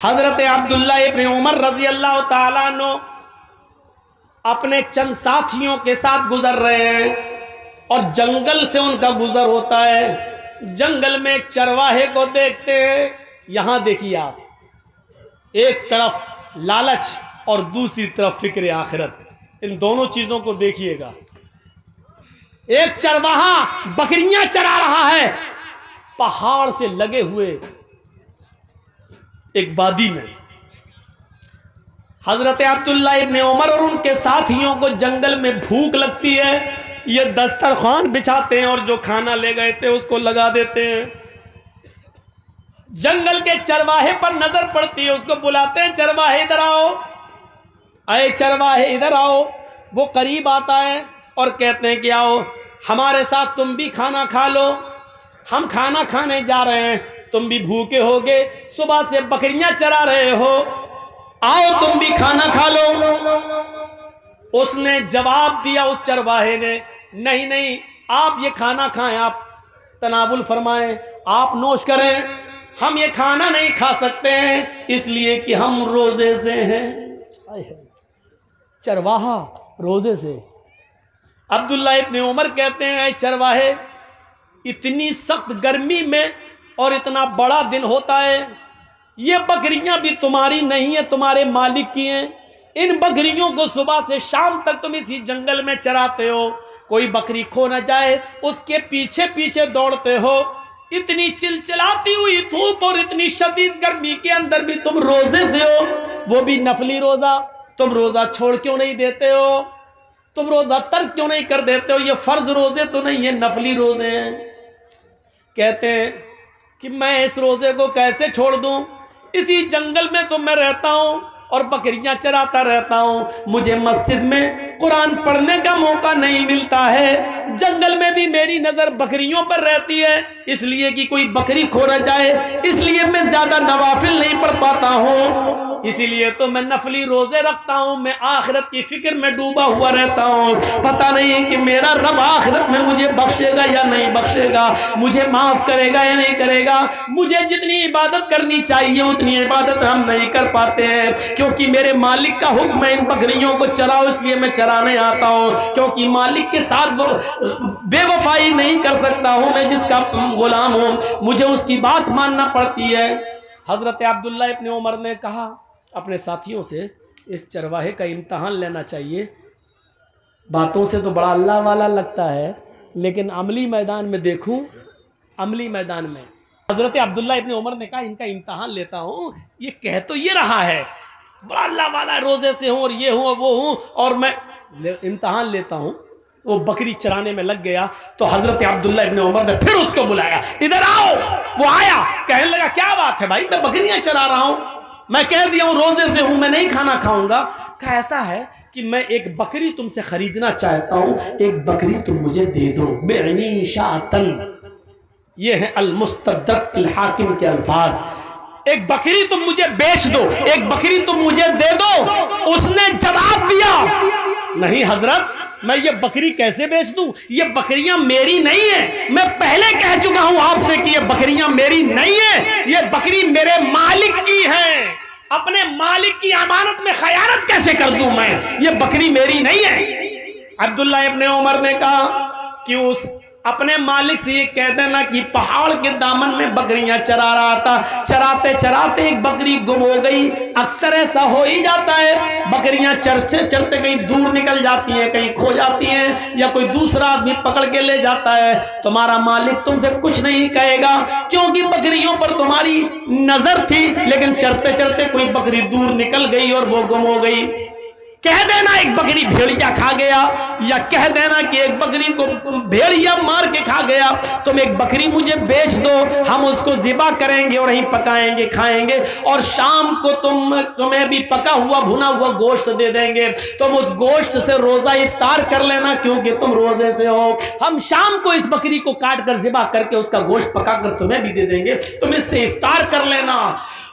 हजरत अब्दुल्ला इब्न उमर रजी अल्लाह ताला अन्हु अपने चंद साथियों के साथ गुजर रहे हैं और जंगल से उनका गुजर होता है। जंगल में एक चरवाहे को देखते हैं। यहां देखिए आप, एक तरफ लालच और दूसरी तरफ फिक्र आखिरत, इन दोनों चीजों को देखिएगा। एक चरवाहा बकरियां चरा रहा है पहाड़ से लगे हुए एक वादी में। हजरत अब्दुल्ला इब्न उमर और उनके साथियों को जंगल में भूख लगती है। ये दस्तरखान बिछाते हैं और जो खाना ले गए थे उसको लगा देते हैं। जंगल के चरवाहे पर नजर पड़ती है, उसको बुलाते हैं, चरवाहे इधर आओ, अरे चरवाहे इधर आओ। वो करीब आता है और कहते हैं कि आओ हमारे साथ, तुम भी खाना खा लो, हम खाना खाने जा रहे हैं, तुम भी भूखे होगे, सुबह से बकरियां चरा रहे हो, आओ तुम भी खाना खा लो। उसने जवाब दिया, उस चरवाहे ने, नहीं नहीं, आप ये खाना खाएं, आप तनावुल फरमाएं, आप नोश करें, हम ये खाना नहीं खा सकते हैं इसलिए कि हम रोजे से हैं। चरवाहा रोजे से। अब्दुल्ला इब्न उमर कहते हैं, चरवाहे, इतनी सख्त गर्मी में और इतना बड़ा दिन होता है, ये बकरियां भी तुम्हारी नहीं है, तुम्हारे मालिक की हैं। इन बकरियों को सुबह से शाम तक तुम इसी जंगल में चराते हो, कोई बकरी खो न जाए उसके पीछे पीछे दौड़ते हो। इतनी चिलचिलाती हुई धूप और इतनी शदीद गर्मी के अंदर भी तुम रोजे से हो, वो भी नफली रोजा। तुम रोजा छोड़ क्यों नहीं देते हो? तुम रोजा तर्क क्यों नहीं कर देते हो? ये फर्ज रोजे तो नहीं, ये नफली रोजे हैं। कहते हैं कि मैं इस रोजे को कैसे छोड़ दूं? इसी जंगल में तो मैं रहता हूं और बकरियां चराता रहता हूं, मुझे मस्जिद में कुरान पढ़ने का मौका नहीं मिलता है। जंगल में भी मेरी नजर बकरियों पर रहती है, इसलिए कि कोई बकरी खो न जाए, इसलिए मैं ज्यादा नवाफिल नहीं पढ़ पाता हूं, इसीलिए तो मैं नफली रोजे रखता हूं। मैं आखिरत की फिक्र में डूबा हुआ रहता हूं, पता नहीं कि मेरा रब आखिरत में मुझे बख्शेगा या नहीं बख्शेगा, मुझे माफ करेगा या नहीं करेगा। मुझे जितनी इबादत करनी चाहिए उतनी इबादत हम नहीं कर पाते हैं, क्योंकि मेरे मालिक का हुक्म है इन बकरियों को चराओ, इसलिए मैं चराने आता हूं, क्योंकि मालिक के साथ बेवफाई नहीं कर सकता हूं, मैं जिसका गुलाम हूं, मुझे उसकी बात मानना पड़ती है। हजरत अब्दुल्ला इब्न उमर ने कहा अपने साथियों से, इस चरवाहे का इम्तहान लेना चाहिए। बातों से तो बड़ा अल्लाह वाला लगता है, लेकिन अमली मैदान में देखूं, अमली मैदान में हजरत अब्दुल्ला इब्न उमर ने कहा इनका इम्तहान लेता हूं। ये कह तो ये रहा है बड़ा अल्लाह वाला, रोजे से हूं और ये हूं और वो हूं, और मैं इम्तहान लेता हूं। वो बकरी चराने में लग गया तो हजरत अब्दुल्ला इब्न उमर ने फिर उसको बुलाया, इधर आओ। वो आया, कहने लगा क्या बात है भाई, मैं बकरियां चरा रहा हूं, मैं कह दिया हूं रोजे से हूं, मैं नहीं खाना खाऊंगा। कहा ऐसा है कि मैं एक बकरी तुमसे खरीदना चाहता हूं, एक बकरी तुम मुझे दे दो। बेनी शातन, ये है अल मुस्तदरक अल हाकिम के अल्फाज। एक बकरी तुम मुझे बेच दो, एक बकरी तुम मुझे दे दो। उसने जवाब दिया, नहीं हजरत, मैं ये बकरी कैसे बेच दूं? ये बकरियां मेरी नहीं है, मैं पहले कह चुका हूं आपसे कि ये बकरियां मेरी नहीं है, ये बकरी मेरे मालिक की है। अपने मालिक की अमानत में खयानत कैसे कर दूं मैं? ये बकरी मेरी नहीं है। अब्दुल्ला इब्न उमर ने कहा कि उस अपने मालिक से ये कह देना कि पहाड़ के दामन में बकरियां चरा रहा था, चराते चराते एक बकरी गुम हो गई। अक्सर ऐसा हो ही जाता है, बकरियां चरते चरते कहीं दूर निकल जाती हैं, कहीं खो जाती हैं, या कोई दूसरा आदमी पकड़ के ले जाता है। तुम्हारा मालिक तुमसे कुछ नहीं कहेगा, क्योंकि बकरियों पर तुम्हारी नजर थी, लेकिन चरते चरते कोई बकरी दूर निकल गई और वो गुम हो गई। कह देना एक बकरी भेड़िया खा गया, या कह देना कि एक बकरी को भेड़िया मार के खा गया, तुम एक बकरी मुझे बेच दो, हम उसको ज़िबा करेंगे और वहीं पकाएंगे, खाएंगे, और शाम को तुम्हें भी पका हुआ भुना हुआ गोश्त दे देंगे। तुम उस गोश्त से रोजा इफ्तार कर लेना, क्योंकि तुम रोजे से हो। हम शाम को इस बकरी को काट कर ज़िबा करके उसका गोश्त पका कर तुम्हें भी दे देंगे, तुम इससे इफ्तार कर लेना।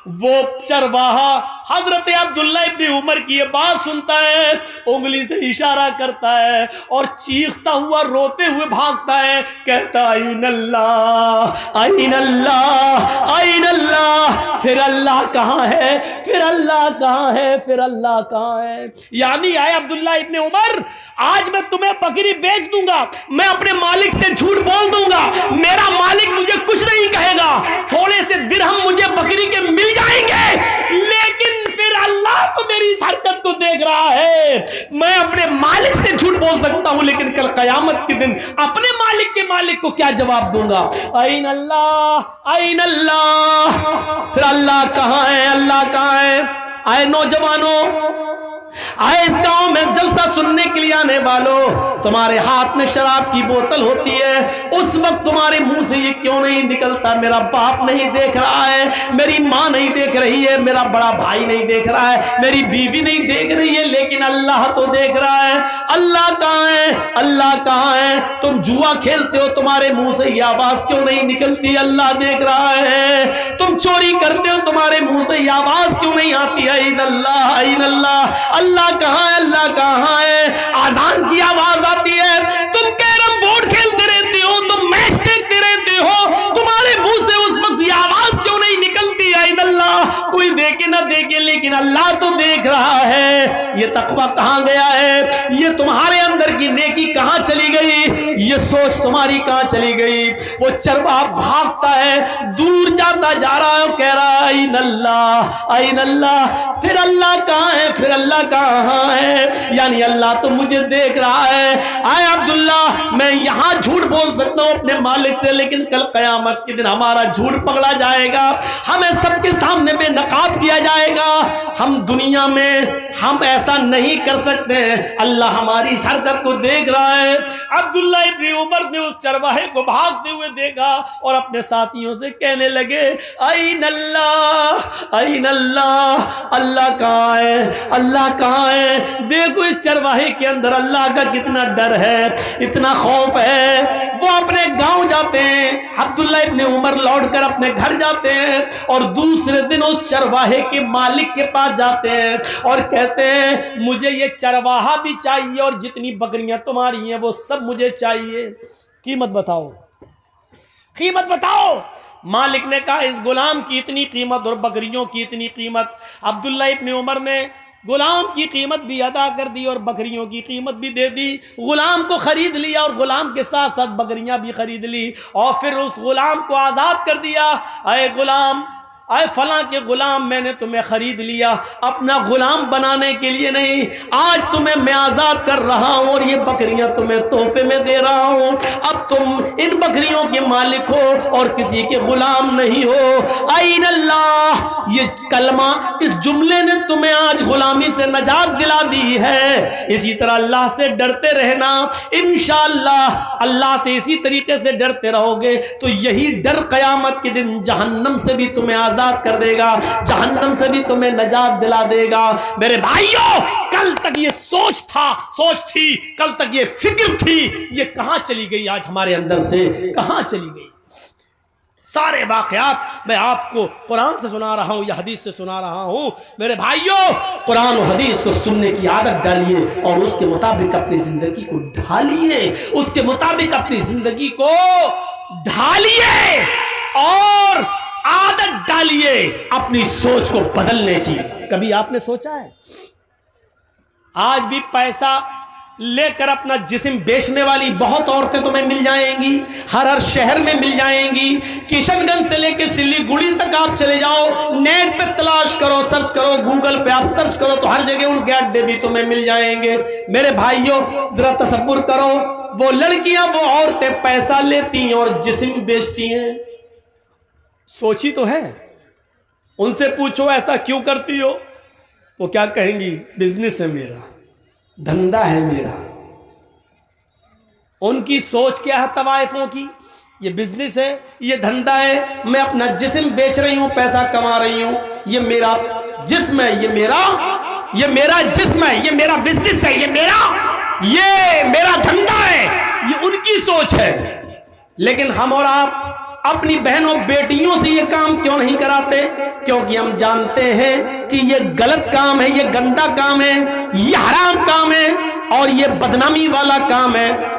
वो चरवाहा हजरत अब्दुल्ला इब्न उमर की ये बात सुनता है, उंगली से इशारा करता है और चीखता हुआ रोते हुए भागता है, कहता आइन अल्लाह आइन अल्लाह आइन अल्लाह, फिर अल्लाह कहाँ है, फिर अल्लाह कहाँ है, फिर अल्लाह कहाँ है। यानी आए अब्दुल्ला इब्न उमर, आज मैं तुम्हें बकरी बेच दूंगा, मैं अपने मालिक से झूठ बोल दूंगा, मेरा मालिक मुझे कुछ नहीं कहेगा, थोड़े से दिरहम मुझे बकरी के मिल जाएंगे, लेकिन फिर अल्लाह तो मेरी इस हरकत को देख रहा है। मैं अपने मालिक से झूठ बोल सकता हूं, लेकिन कल कयामत के दिन अपने मालिक को क्या जवाब दूंगा। आइन अल्लाह आइन अल्लाह, फिर अल्लाह कहां है, अल्लाह कहां है। आए नौजवानों, आए इस गांव में जलसा सुनने के लिए आने वालों, तुम्हारे हाथ में शराब की बोतल होती है, उस वक्त तुम्हारे मुंह से ये क्यों नहीं निकलता, मेरा बाप नहीं देख रहा है, मेरी माँ नहीं देख रही है, मेरा बड़ा भाई नहीं देख रहा है, मेरी बीवी नहीं देख रही है, लेकिन अल्लाह तो देख रहा है। अल्लाह कहाँ है, अल्लाह कहाँ है। तुम जुआ खेलते हो, तुम्हारे मुंह से ये आवाज क्यों नहीं निकलती, अल्लाह देख रहा है। तुम चोरी करते हो, तुम्हारे मुंह से ये आवाज क्यों नहीं आती, आइन अल्लाह आइन अल्लाह। अल्लाह कहाँ है, अल्लाह कहाँ है। आजान की आवाज आती है, तुम कैरम बोर्ड खेलते रहते हो, तुम मैच देखते रहते हो, तुम्हारे मुंह से उस वक्त ये आवाज क्यों नहीं निकलती, आइन अल्लाह। कोई देखे ना देखे, लेकिन अल्लाह तो देख रहा है। ये तकवा कहाँ गया है, ये तुम्हारे अंदर की नेकी कहाँ चली गई, ये सोच तुम्हारी कहाँ चली गई। वो चरवाहा भागता है, दूर जाता जा रहा है, कह रहा है आइन अल्लाह आइन अल्लाह। फिर अल्लाह कहाँ है, फिर अल्लाह कहाँ है, यानी अल्लाह तो मुझे देख रहा है। आए अब्दुल्ला, मैं यहां झूठ बोल सकता हूं अपने मालिक से, लेकिन कल कयामत के दिन हमारा झूठ पकड़ा जाएगा, हमें सबके सामने बेनकाब किया जाएगा। हम दुनिया में हम ऐसा नहीं कर सकते, अल्लाह हमारी इस हरकत को देख रहा है। अब्दुल्ला इब्न उमर ने उस चरवाहे को भागते हुए देखा और अपने साथियों से कहने लगे आइन अल्लाह आइन अल्लाह। अल्लाह कहाँ है, अल्लाह कहाँ है। देखो इस चरवाहे के अंदर अल्लाह का कितना डर है, इतना खौफ है। वो अपने गांव जाते हैं, अब्दुल्ला इब्न उमर लौटकर अपने घर जाते हैं और दूसरे दिन उस चरवाहे के मालिक के पास जाते हैं और कहते हैं मुझे ये चरवाहा भी चाहिए और जितनी बकरियां तुम्हारी हैं वो सब मुझे चाहिए, कीमत बताओ, कीमत बताओ। मालिक ने कहा इस गुलाम की इतनी कीमत और बकरियों की इतनी कीमत। अब्दुल्ला इब्न उमर ने गुलाम की कीमत भी अदा कर दी और बकरियों की कीमत भी दे दी। गुलाम को खरीद लिया और गुलाम के साथ साथ बकरियां भी खरीद ली और फिर उस गुलाम को आज़ाद कर दिया। अरे गुलाम, आए फलां के गुलाम, मैंने तुम्हें खरीद लिया अपना गुलाम बनाने के लिए नहीं, आज तुम्हें मैं आजाद कर रहा हूं और ये बकरियां तुम्हें तोहफे में दे रहा हूं। अब तुम इन बकरियों के मालिक हो और किसी के गुलाम नहीं हो। आइन अल्लाह, ये कलमा, इस जुमले ने तुम्हें आज गुलामी से नजात दिला दी है। इसी तरह अल्लाह से डरते रहना, इंशाअल्लाह अल्लाह से इसी तरीके से डरते रहोगे तो यही डर कयामत के दिन जहन्नम से भी तुम्हें आजाद कर देगा, जहन्नम से भी तुम्हें नजात दिला देगा। मेरे भाइयों, कल तक ये सोच थी, कल तक ये फिक्र थी, ये कहां चली गई, आज हमारे अंदर से कहां चली गई। सारे वाकयात मैं आपको कुरान से सुना रहा हूं या हदीस से सुना रहा हूं। मेरे भाइयों, कुरान और हदीस को सुनने की आदत डालिए और उसके मुताबिक अपनी जिंदगी को ढालिए, उसके मुताबिक अपनी जिंदगी को ढालिए और आदत डालिए अपनी सोच को बदलने की। कभी आपने सोचा है, आज भी पैसा लेकर अपना जिस्म बेचने वाली बहुत औरतें तुम्हें मिल जाएंगी, हर शहर में मिल जाएंगी। किशनगंज से लेकर सिलीगुड़ी तक आप चले जाओ, नेट पे तलाश करो, सर्च करो, गूगल पे आप सर्च करो तो हर जगह उनके अड्डे भी तुम्हें मिल जाएंगे। मेरे भाइयों, जरा तसव्वुर करो, वो लड़कियां, वो औरतें पैसा लेती हैं और जिस्म बेचती हैं। सोची तो है, उनसे पूछो ऐसा क्यों करती हो, वो क्या कहेंगी, बिजनेस है मेरा, धंधा है मेरा। उनकी सोच क्या है तवाइफों की, ये बिजनेस है, ये धंधा है, मैं अपना जिस्म बेच रही हूं, पैसा कमा रही हूं, ये मेरा जिस्म है, ये मेरा जिस्म है, ये मेरा बिजनेस है, ये मेरा धंधा है। ये उनकी सोच है। लेकिन हम और आप अपनी बहनों बेटियों से ये काम क्यों नहीं कराते? क्योंकि हम जानते हैं कि ये गलत काम है, ये गंदा काम है, ये हराम काम है और ये बदनामी वाला काम है।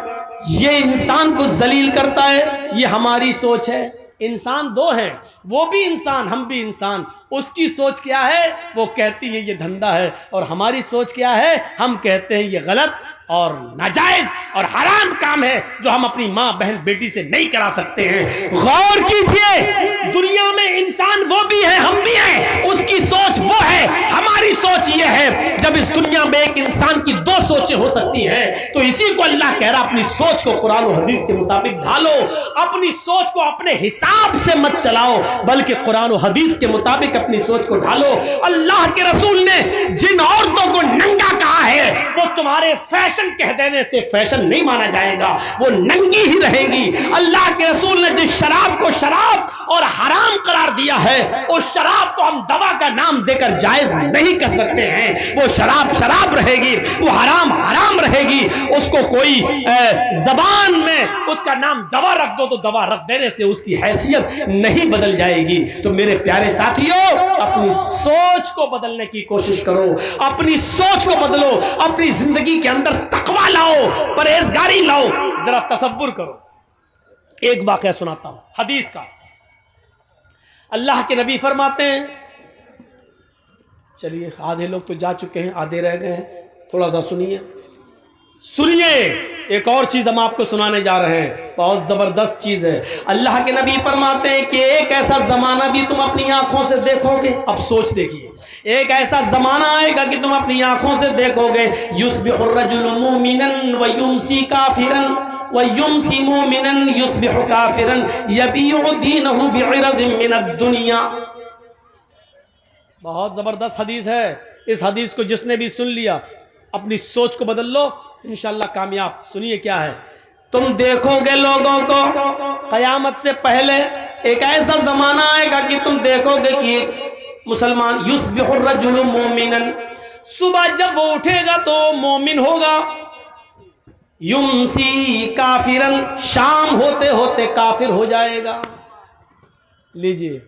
ये इंसान को जलील करता है। ये हमारी सोच है। इंसान दो हैं, वो भी इंसान, हम भी इंसान। उसकी सोच क्या है? वो कहती है ये धंधा है, और हमारी सोच क्या है? हम कहते हैं ये गलत और नाजायज और हराम काम है जो हम अपनी माँ बहन बेटी से नहीं करा सकते हैं। गौर कीजिए, दुनिया में इंसान वो भी है, हम भी हैं। उसकी सोच वो है, हमारी सोच ये है। जब इस दुनिया में एक इंसान की दो सोचें हो सकती हैं, तो इसी को अल्लाह कह रहा अपनी सोच को कुरान और हदीस के मुताबिक ढालो। अपनी सोच को अपने हिसाब से मत चलाओ, बल्कि कुरान और हदीस के मुताबिक अपनी सोच को ढालो। अल्लाह के रसूल ने जिन औरतों को नंगा कहा है, वो तुम्हारे फैशन कह देने से फैशन नहीं माना जाएगा, वो नंगी ही रहेंगी। अल्लाह के रसूल ने जिस शराब को शराब और हराम करार दिया है, उस शराब को हम दवा का नाम देकर जायज नहीं कर सकते हैं। वो शराब शराब रहेगी, वो हराम हराम रहेगी। उसको कोई जबान में उसका नाम दवा रख दो तो दवा रख देने से उसकी हैसियत नहीं बदल जाएगी। तो मेरे प्यारे साथियों, अपनी सोच को बदलने की कोशिश करो, अपनी सोच को बदलो, अपनी जिंदगी के अंदर तकवा लाओ, परहेजगारी लाओ। जरा तसव्वुर करो, एक वाकया सुनाता हूं हदीस का। अल्लाह के नबी फरमाते हैं, चलिए आधे लोग तो जा चुके हैं, आधे रह गए हैं, थोड़ा सा सुनिए। एक और चीज हम आपको सुनाने जा रहे हैं, बहुत जबरदस्त चीज है। अल्लाह के नबी फरमाते हैं कि एक ऐसा जमाना भी तुम अपनी आंखों से देखोगे। अब सोच देखिए, एक ऐसा जमाना आएगा कि तुम अपनी आंखों से देखोगे, युस्बिहु रजुलु मुमिनन व युमसी काफिरन व युमसी मुमिनन युस्बिहु काफिरन यबीउ दीनहु बिइरज़िन मिनद दुनिया। बहुत जबरदस्त हदीस है। इस हदीस को जिसने भी सुन लिया, अपनी सोच को बदल लो, इंशाअल्लाह कामयाब। सुनिए क्या है। तुम देखोगे लोगों को कयामत से पहले एक ऐसा जमाना आएगा कि तुम देखोगे कि मुसलमान युस्बिहु रजुलु मोमिनन, सुबह जब वो उठेगा तो मोमिन होगा, युमसी काफिरन, शाम होते होते काफिर हो जाएगा। लीजिए,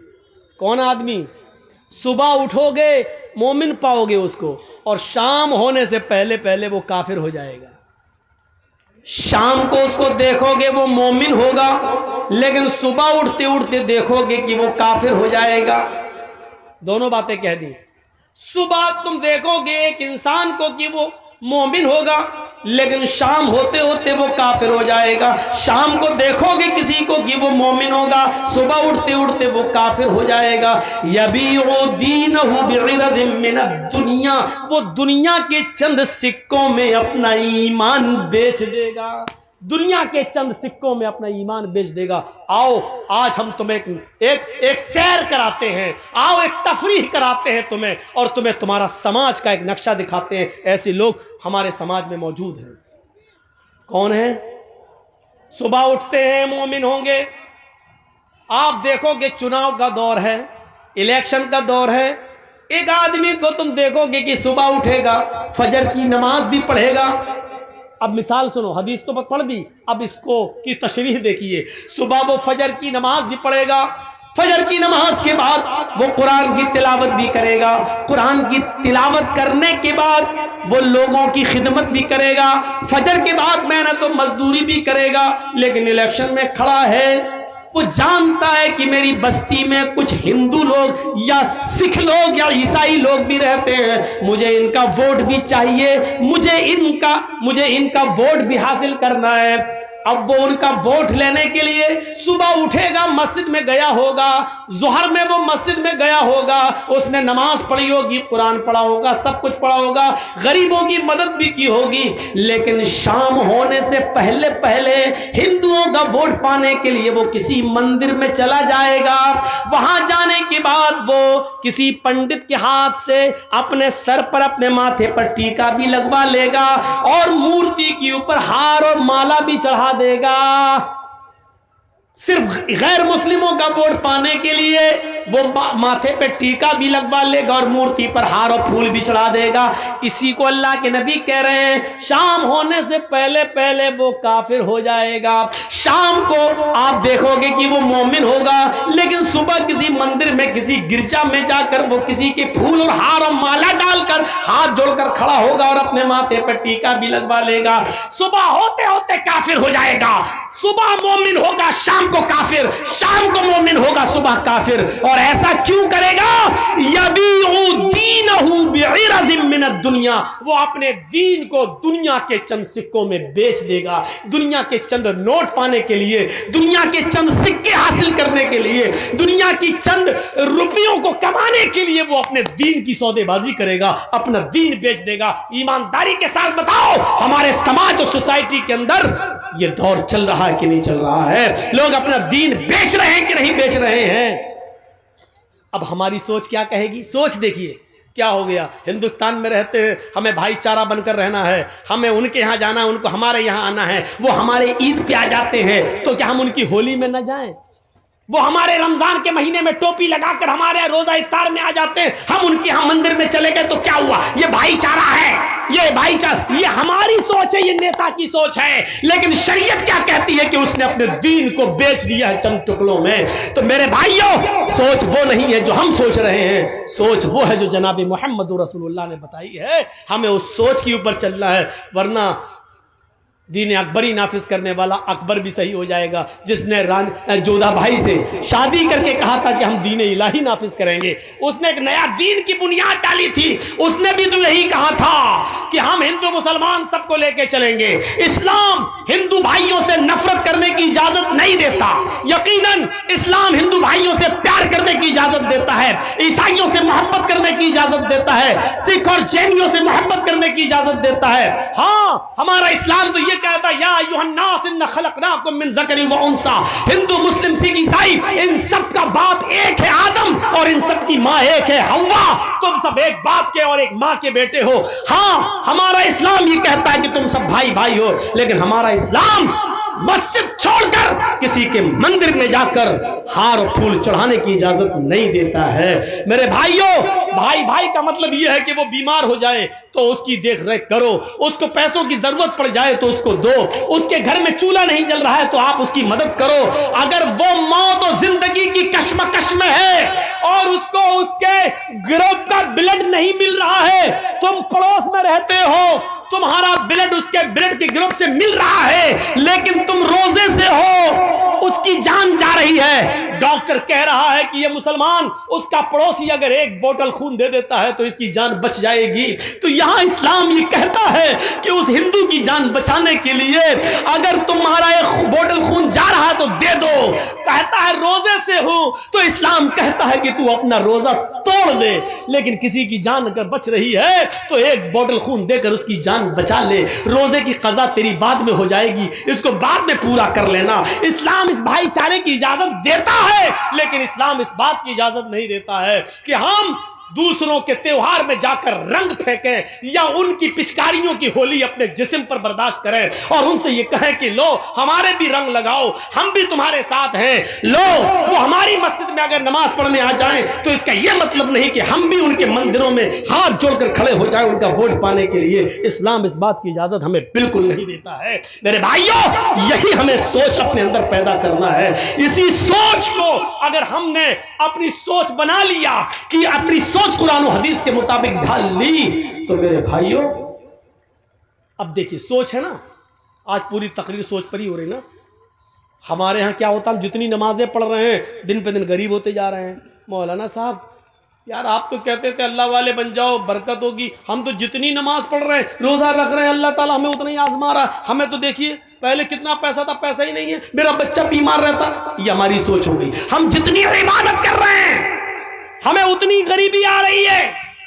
कौन आदमी? सुबह उठोगे मोमिन पाओगे उसको, और शाम होने से पहले पहले वो काफिर हो जाएगा। शाम को उसको देखोगे वो मोमिन होगा, लेकिन सुबह उठते उठते देखोगे कि वो काफिर हो जाएगा। दोनों बातें कह दी। सुबह तुम देखोगे एक इंसान को कि वो मोमिन होगा, लेकिन शाम होते होते वो काफिर हो जाएगा। शाम को देखोगे किसी को कि वो मोमिन होगा, सुबह उठते उठते वो काफिर हो जाएगा। यबीउ दीनहु बिइरज़िन मिनद दुनिया, वो दुनिया के चंद सिक्कों में अपना ईमान बेच देगा। दुनिया के चंद सिक्कों में अपना ईमान बेच देगा। आओ आज हम तुम्हें एक सैर कराते हैं, आओ एक तफरीह कराते हैं तुम्हें, और तुम्हें तुम्हारा समाज का एक नक्शा दिखाते हैं। ऐसे लोग हमारे समाज में मौजूद हैं। कौन है? सुबह उठते हैं मोमिन होंगे। आप देखोगे चुनाव का दौर है, इलेक्शन का दौर है, एक आदमी को तुम देखोगे कि सुबह उठेगा, फजर की नमाज भी पढ़ेगा। अब मिसाल सुनो, हदीस तो पढ़ दी, अब इसको की तशरीह देखिए। सुबह वो फजर की नमाज भी पढ़ेगा, फजर की नमाज के बाद वो कुरान की तिलावत भी करेगा, कुरान की तिलावत करने के बाद वो लोगों की खिदमत भी करेगा, फजर के बाद मेहनत तो मजदूरी भी करेगा। लेकिन इलेक्शन में खड़ा है, वो जानता है कि मेरी बस्ती में कुछ हिंदू लोग या सिख लोग या ईसाई लोग भी रहते हैं, मुझे इनका वोट भी चाहिए, मुझे इनका वोट भी हासिल करना है। अब वो उनका वोट लेने के लिए सुबह उठेगा, मस्जिद में गया होगा, जोहर में वो मस्जिद में गया होगा, उसने नमाज पढ़ी होगी, कुरान पढ़ा होगा, सब कुछ पढ़ा होगा, गरीबों की मदद भी की होगी। लेकिन शाम होने से पहले पहले हिंदुओं का वोट पाने के लिए वो किसी मंदिर में चला जाएगा। वहां जाने के बाद वो किसी पंडित के हाथ से अपने सर पर, अपने माथे पर टीका भी लगवा लेगा, और मूर्ति के ऊपर हार और माला भी चढ़ा देगा। सिर्फ गैर मुस्लिमों का वोट पाने के लिए वो माथे पे टीका भी लगवा लेगा और मूर्ति पर हार और फूल भी चढ़ा देगा। इसी को अल्लाह के नबी कह रहे हैं शाम होने से पहले पहले वो काफिर हो जाएगा। शाम को आप देखोगे कि वो मोमिन होगा, लेकिन सुबह किसी मंदिर में किसी गिरजा में जाकर वो किसी के फूल और हार और माला डालकर हाथ जोड़कर खड़ा होगा और अपने माथे पर टीका भी लगवा लेगा। सुबह होते होते काफिर हो जाएगा। सुबह मोमिन होगा, शाम को काफिर, शाम को मोमिन होगा, सुबह काफिर। और ऐसा क्यों करेगा? दुनिया, वो अपने दीन को दुनिया के चंद सिक्कों में बेच देगा। दुनिया के चंद नोट पाने के लिए, दुनिया के चंद सिक्के हासिल करने के लिए, दुनिया की चंद रुपयों को कमाने के लिए वो अपने दीन की सौदेबाजी करेगा, अपना दीन बेच देगा। ईमानदारी के साथ बताओ, हमारे समाज और सोसाइटी के अंदर ये दौर चल रहा है कि नहीं चल रहा है? लोग अपना दीन बेच रहे हैं कि नहीं बेच रहे हैं? अब हमारी सोच क्या कहेगी? सोच देखिए क्या हो गया। हिंदुस्तान में रहते हैं, हमें भाईचारा बनकर रहना है, हमें उनके यहाँ जाना है, उनको हमारे यहाँ आना है। वो हमारे ईद पे आ जाते हैं तो क्या हम उनकी होली में न जाएं? वो हमारे रमजान के महीने में टोपी लगाकर हमारे यहाँ रोजा इफ्तार में आ जाते हैं, हम उनके यहाँ मंदिर में चले गए तो क्या हुआ? ये भाईचारा है, ये भाईचारा, ये हमारी सोच है, ये नेता की सोच है। लेकिन शरीयत क्या कहती है कि उसने अपने दीन को बेच दिया है चंद टुकड़ों में। तो मेरे भाइयों, सोच वो नहीं है जो हम सोच रहे हैं, सोच वो है जो जनाब मोहम्मद रसूलुल्लाह ने बताई है। हमें उस सोच के ऊपर चलना है, वरना दीन अकबरी नाफिज करने वाला अकबर भी सही हो जाएगा, जिसने जोधा भाई से शादी करके कहा था कि हम दीन इलाही नाफिज करेंगे। उसने एक नया दीन की बुनियाद डाली थी। उसने भी तो यही कहा था कि हम हिंदू मुसलमान सबको लेके चलेंगे। इस्लाम हिंदू भाइयों से नफरत करने की इजाजत नहीं देता। यकीनन इस्लाम हिंदू भाइयों से प्यार करने की इजाजत देता है, ईसाइयों से मोहब्बत करने की इजाजत देता है, सिख और जैनियों से मोहब्बत करने की इजाजत देता है। हाँ, हमारा इस्लाम तो ये कहता है या अय्युहन्नास इन्ना खलकनाकुम मिन ज़करिन व उन्सा। हिंदू मुस्लिम सिख ईसाई इन सब का बाप एक है आदम, और इन सब की मां एक है हव्वा। तुम सब एक बाप के और एक मां के बेटे हो। हाँ, हमारा इस्लाम ये कहता है कि तुम सब भाई भाई हो, लेकिन हमारा इस्लाम मस्जिद छोड़कर किसी के मंदिर में जाकर हार और फूल चढ़ाने की इजाजत नहीं देता है। मेरे भाइयों, भाई भाई का मतलब यह है कि वो बीमार हो जाए तो उसकी देख रेख करो, उसको पैसों की जरूरत पड़ जाए तो उसको दो, उसके घर में चूल्हा नहीं जल रहा है तो आप उसकी मदद करो। अगर वो मौत और जिंदगी की कश्मकश में है और उसको उसके ग्रुप का ब्लड नहीं मिल रहा है, तुम पड़ोस में रहते हो, तुम्हारा ब्लड उसके ब्लड के ग्रुप से मिल रहा है, लेकिन तुम रोजे से हो, उसकी जान जा रही है। डॉक्टर कह रहा है कि ये मुसलमान, उसका पड़ोसी अगर एक बोतल खून दे देता है तो इसकी जान बच जाएगी। तो यहां इस्लाम ये कहता है कि उस हिंदू की जान बचाने के लिए अगर तुम्हारा एक बोतल खून जा रहा है तो दे दो। कहता है रोजे से हो, तो इस्लाम कहता है कि तू अपना रोजा तोड़ दे, लेकिन किसी की जान अगर बच रही है तो एक बोतल खून देकर उसकी जान बचा ले। रोजे की कज़ा तेरी बाद में हो जाएगी, इसको बाद में पूरा कर लेना। इस्लाम इस भाईचारे की इजाजत देता है, लेकिन इस्लाम इस बात की इजाजत नहीं देता है कि हम दूसरों के त्योहार में जाकर रंग फेंकें या उनकी पिचकारियों की होली अपने जिस्म पर बर्दाश्त करें और उनसे ये कहें कि लो हमारे भी रंग लगाओ, हम भी तुम्हारे साथ हैं। लो वो हमारी मस्जिद में अगर नमाज पढ़ने आ जाएं तो इसका यह मतलब नहीं कि हम भी उनके मंदिरों में हाथ जोड़कर खड़े हो जाएं उनका वोट पाने के लिए। इस्लाम इस बात की इजाजत हमें बिल्कुल नहीं देता है। मेरे भाइयों, यही हमें सोच अपने अंदर पैदा करना है। इसी सोच को अगर हमने अपनी सोच बना लिया कि अपनी सोच कुरान और हदीस के मुताबिक ढाल ली, तो मेरे भाइयों अब देखिए सोच है ना, आज पूरी तकरीर सोच पर ही हो रही ना। हमारे यहाँ क्या होता है, हम जितनी नमाजें पढ़ रहे हैं दिन पे दिन गरीब होते जा रहे हैं। मौलाना साहब यार आप तो कहते थे अल्लाह वाले बन जाओ बरकत होगी, हम तो जितनी नमाज पढ़ रहे हैं, रोजा रख रहे हैं, अल्लाह ताला हमें उतना ही आजमा रहा है। हमें तो देखिए पहले कितना पैसा था, पैसा ही नहीं है, मेरा बच्चा बीमार रहता। ये हमारी सोच हो गई। हम जितनी इबादत कर रहे हैं हमें उतनी गरीबी आ रही है,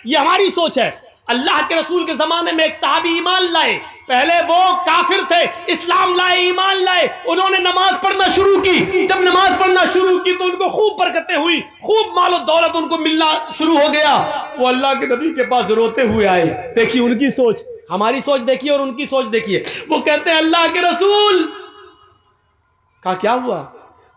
ये हमारी सोच है। अल्लाह के रसूल के जमाने में एक सहाबी ईमान लाए, पहले वो काफिर थे, इस्लाम लाए, ईमान लाए, उन्होंने नमाज पढ़ना शुरू की। जब नमाज पढ़ना शुरू की तो उनको खूब बरकतें हुई, खूब मालो दौलत उनको मिलना शुरू हो गया। वो अल्लाह के नबी के पास रोते हुए आए। देखिए उनकी सोच, हमारी सोच देखिए और उनकी सोच देखिए। वो कहते हैं अल्लाह के रसूल का क्या हुआ?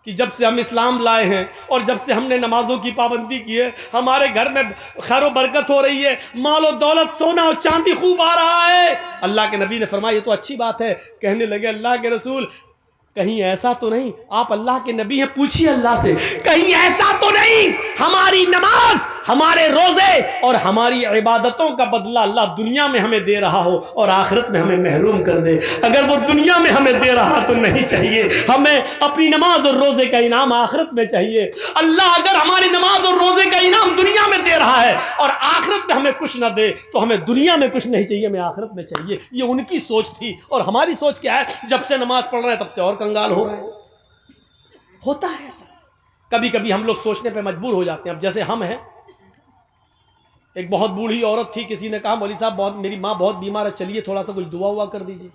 कि जब से हम इस्लाम लाए हैं और जब से हमने नमाजों की पाबंदी की है, हमारे घर में खैर बरकत हो रही है, माल और दौलत, सोना और चांदी खूब आ रहा है। अल्लाह के नबी ने फरमाया ये तो अच्छी बात है। कहने लगे अल्लाह के रसूल कहीं ऐसा तो नहीं, आप अल्लाह के नबी हैं, पूछिए अल्लाह से, कहीं ऐसा तो नहीं हमारी नमाज, हमारे रोजे और हमारी इबादतों का बदला अल्लाह दुनिया में हमें दे रहा हो और आखिरत में हमें महरूम कर दे। अगर वो दुनिया में हमें दे रहा तो नहीं चाहिए, हमें अपनी नमाज और रोजे का इनाम आखिरत में चाहिए। अल्लाह अगर हमारी नमाज और रोजे का इनाम दुनिया में दे रहा है और आखिरत में हमें कुछ ना दे तो हमें दुनिया में कुछ नहीं चाहिए, हमें आखिरत में चाहिए। ये उनकी सोच थी। और हमारी सोच क्या है, जब से नमाज पढ़ रहे हैं तब से और कंगाल हो रहे हैं। होता है ऐसा, कभी कभी हम लोग सोचने पे मजबूर हो जाते हैं। अब जैसे हम हैं, एक बहुत बूढ़ी औरत थी, किसी ने कहा मौलवी साहब बहुत मेरी माँ बहुत बीमार है, चलिए थोड़ा सा कुछ दुआ हुआ कर दीजिए।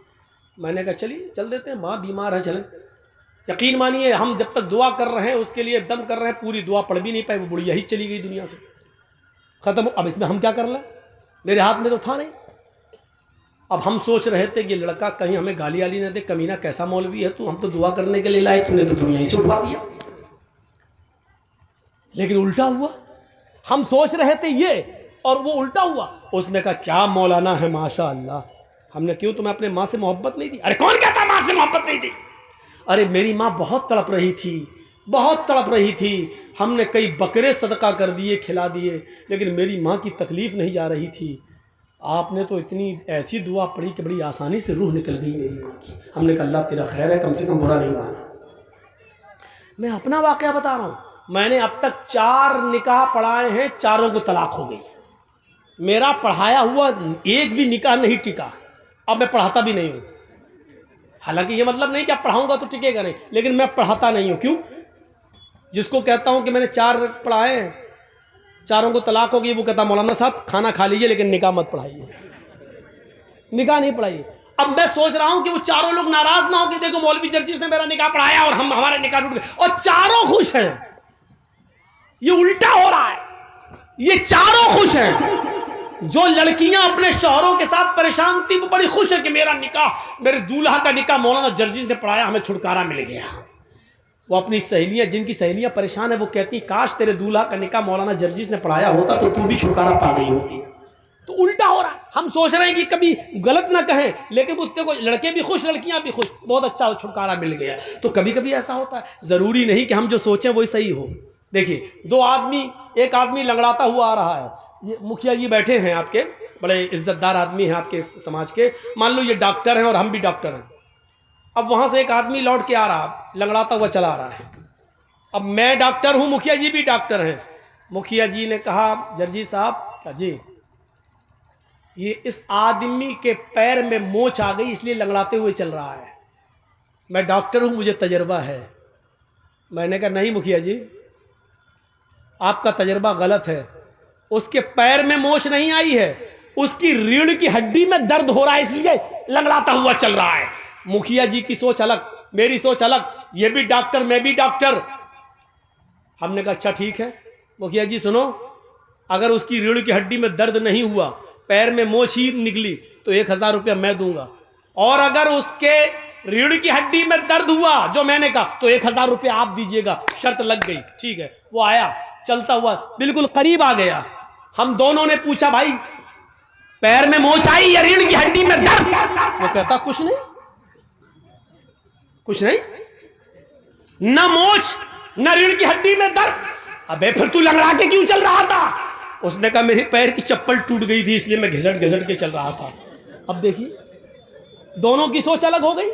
मैंने कहा चलिए चल देते हैं, माँ बीमार है चलें। यकीन मानिए हम जब तक दुआ कर रहे हैं उसके लिए दम कर रहे हैं, पूरी दुआ पढ़ भी नहीं पाए, वो बुढ़िया ही चली गई दुनिया से, खत्म। अब इसमें हम क्या कर लें, मेरे हाथ में तो था नहीं। अब हम सोच रहे थे कि लड़का कहीं हमें गाली वाली ना दे, कमीना कैसा मौलवी है तू, हम तो दुआ करने के लिए लाए, तूने तो दुनिया ही से उठवा दिया। लेकिन उल्टा हुआ, हम सोच रहे थे ये और वो उल्टा हुआ। उसने कहा क्या मौलाना है माशाअल्लाह। हमने क्यों, तुम्हें अपने माँ से मोहब्बत नहीं थी? अरे कौन कहता माँ से मोहब्बत नहीं थी? अरे मेरी माँ बहुत तड़प रही थी, बहुत तड़प रही थी, हमने कई बकरे सदका कर दिए, खिला दिए, लेकिन मेरी माँ की तकलीफ नहीं जा रही थी। आपने तो इतनी ऐसी दुआ पढ़ी कि बड़ी आसानी से रूह निकल गई मेरी माँ की। हमने कहा अल्लाह तेरा खैर है, कम से कम बुरा नहीं माना। मैं अपना वाकया बता रहा हूँ, मैंने अब तक 4 निकाह पढ़ाए हैं, चारों को तलाक हो गई। मेरा पढ़ाया हुआ एक भी निकाह नहीं टिका, अब मैं पढ़ाता भी नहीं हूँ। हालांकि ये मतलब नहीं कि अब पढ़ाऊंगा तो टिकेगा नहीं, लेकिन मैं पढ़ाता नहीं हूँ। क्यों? जिसको कहता हूँ कि मैंने 4 पढ़ाए हैं, चारों को तलाक हो गई, वो कहता मौलाना साहब खाना खा लीजिए लेकिन निकाह मत पढ़ाइए, निकाह नहीं पढ़ाइए। अब मैं सोच रहा हूं कि वो चारों लोग नाराज ना हो कि देखो मौलवी जर्जिस ने मेरा निकाह पढ़ाया और हमारे निकाह टूट गए, और चारों खुश हैं। ये उल्टा हो रहा है, ये चारों खुश हैं। जो लड़कियां अपने शौहरों के साथ परेशान थी वो बड़ी खुश है कि मेरा निकाह, मेरे दूल्हा का निकाह मौलाना जर्जिस ने पढ़ाया, हमें छुटकारा मिल गया। वो अपनी सहेलियां, जिनकी सहेलियां परेशान है, वो कहती काश तेरे दूल्हा का निकाह मौलाना जर्जिस ने पढ़ाया होता तो तू भी छुटकारा पा गई होती। तो उल्टा हो रहा है। हम सोच रहे हैं कि कभी गलत ना कहें, लेकिन मुझसे को लड़के भी खुश, लड़कियां भी खुश, बहुत अच्छा छुटकारा मिल गया। तो कभी कभी ऐसा होता है, ज़रूरी नहीं कि हम जो सोचें वही सही हो। देखिए एक आदमी लंगड़ाता हुआ आ रहा है, ये मुखिया जी बैठे हैं आपके, बड़े इज्जतदार आदमी हैं आपके समाज के, मान लो ये डॉक्टर हैं और हम भी डॉक्टर हैं। अब वहाँ से एक आदमी लौट के आ रहा, लंगड़ाता हुआ चला आ रहा है। अब मैं डॉक्टर हूँ, मुखिया जी भी डॉक्टर हैं। मुखिया जी ने कहा जर्जी साहब जी, ये इस आदमी के पैर में मोच आ गई इसलिए लंगड़ाते हुए चल रहा है। मैं डॉक्टर हूँ, मुझे तजर्बा है। मैंने कहा नहीं मुखिया जी, आपका तजर्बा गलत है। उसके पैर में मोच नहीं आई है, उसकी रीढ़ की हड्डी में दर्द हो रहा है इसलिए लंगड़ाता हुआ चल रहा है। मुखिया जी की सोच अलग, मेरी सोच अलग, ये भी डॉक्टर मैं भी डॉक्टर। हमने कहा अच्छा ठीक है मुखिया जी सुनो, अगर उसकी रीढ़ की हड्डी में दर्द नहीं हुआ, पैर में मोच ही निकली तो 1000 रुपया मैं दूंगा, और अगर उसके रीढ़ की हड्डी में दर्द हुआ जो मैंने कहा तो 1000 रुपया आप दीजिएगा। शर्त लग गई, ठीक है। वो आया चलता हुआ बिल्कुल करीब आ गया। हम दोनों ने पूछा भाई पैर में मोच आई या रीढ़ की हड्डी में दर्द? वो कहता कुछ नहीं, कुछ नहीं, न मोच न रीढ़ की हड्डी में दर्द। अबे फिर तू लंगड़ा के क्यों चल रहा था? उसने कहा मेरे पैर की चप्पल टूट गई थी इसलिए मैं घिसट घिसट के चल रहा था। अब देखिए दोनों की सोच अलग हो गई।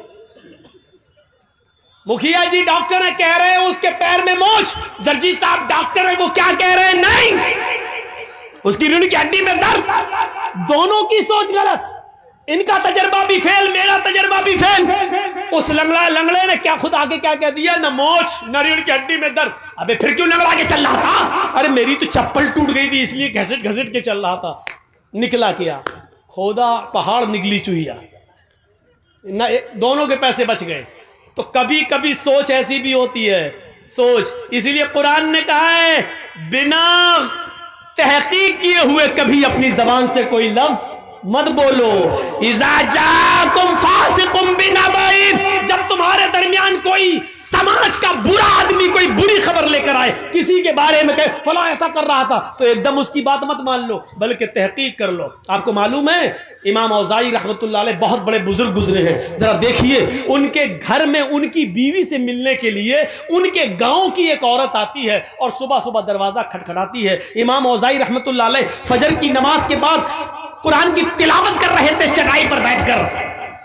मुखिया जी डॉक्टर है, कह रहे हैं उसके पैर में मोच, जर्जी साहब डॉक्टर है, वो क्या कह रहे हैं? नहीं, उसकी रीढ़ की हड्डी में दर्द। दोनों की सोच गलत, इनका तजर्बा भी फेल, मेरा तजर्बा भी फेल। उस लंगड़े ने क्या खुद आगे क्या कह दिया, न मोच न रीढ़ की हड्डी में दर्द। अबे फिर क्यों लंगड़ा के चल रहा था? अरे मेरी तो चप्पल टूट गई थी इसलिए घसीट घसीट के चल रहा था। निकला क्या? खोदा पहाड़ निकली चूहिया। दोनों के पैसे बच गए। तो कभी कभी सोच ऐसी भी होती है, सोच। इसीलिए कुरान ने कहा है बिना तहकीक किए हुए कभी अपनी जबान से कोई लफ्ज मत बोलो। इज़ा जाकुम फासिकुम बिनबइन, जब तुम्हारे दरमियान कोई समाज का बुरा आदमी कोई बुरी खबर लेकर आए, किसी के बारे में कहे फला ऐसा कर रहा था, तो एकदम उसकी बात मत मान लो, बल्कि तहकीक कर लो। आपको मालूम है इमाम औज़ाई रहमतुल्लाह अलैह बहुत बड़े बुजुर्ग गुजरे हैं, जरा देखिए उनके घर में उनकी बीवी से मिलने के लिए उनके गांव की एक औरत आती है और सुबह सुबह दरवाजा खटखटाती है। इमाम औज़ाई रहमतुल्लाह अलैह फजर की नमाज के बाद कुरान की तिलावत कर रहे थे चटाई पर बैठकर,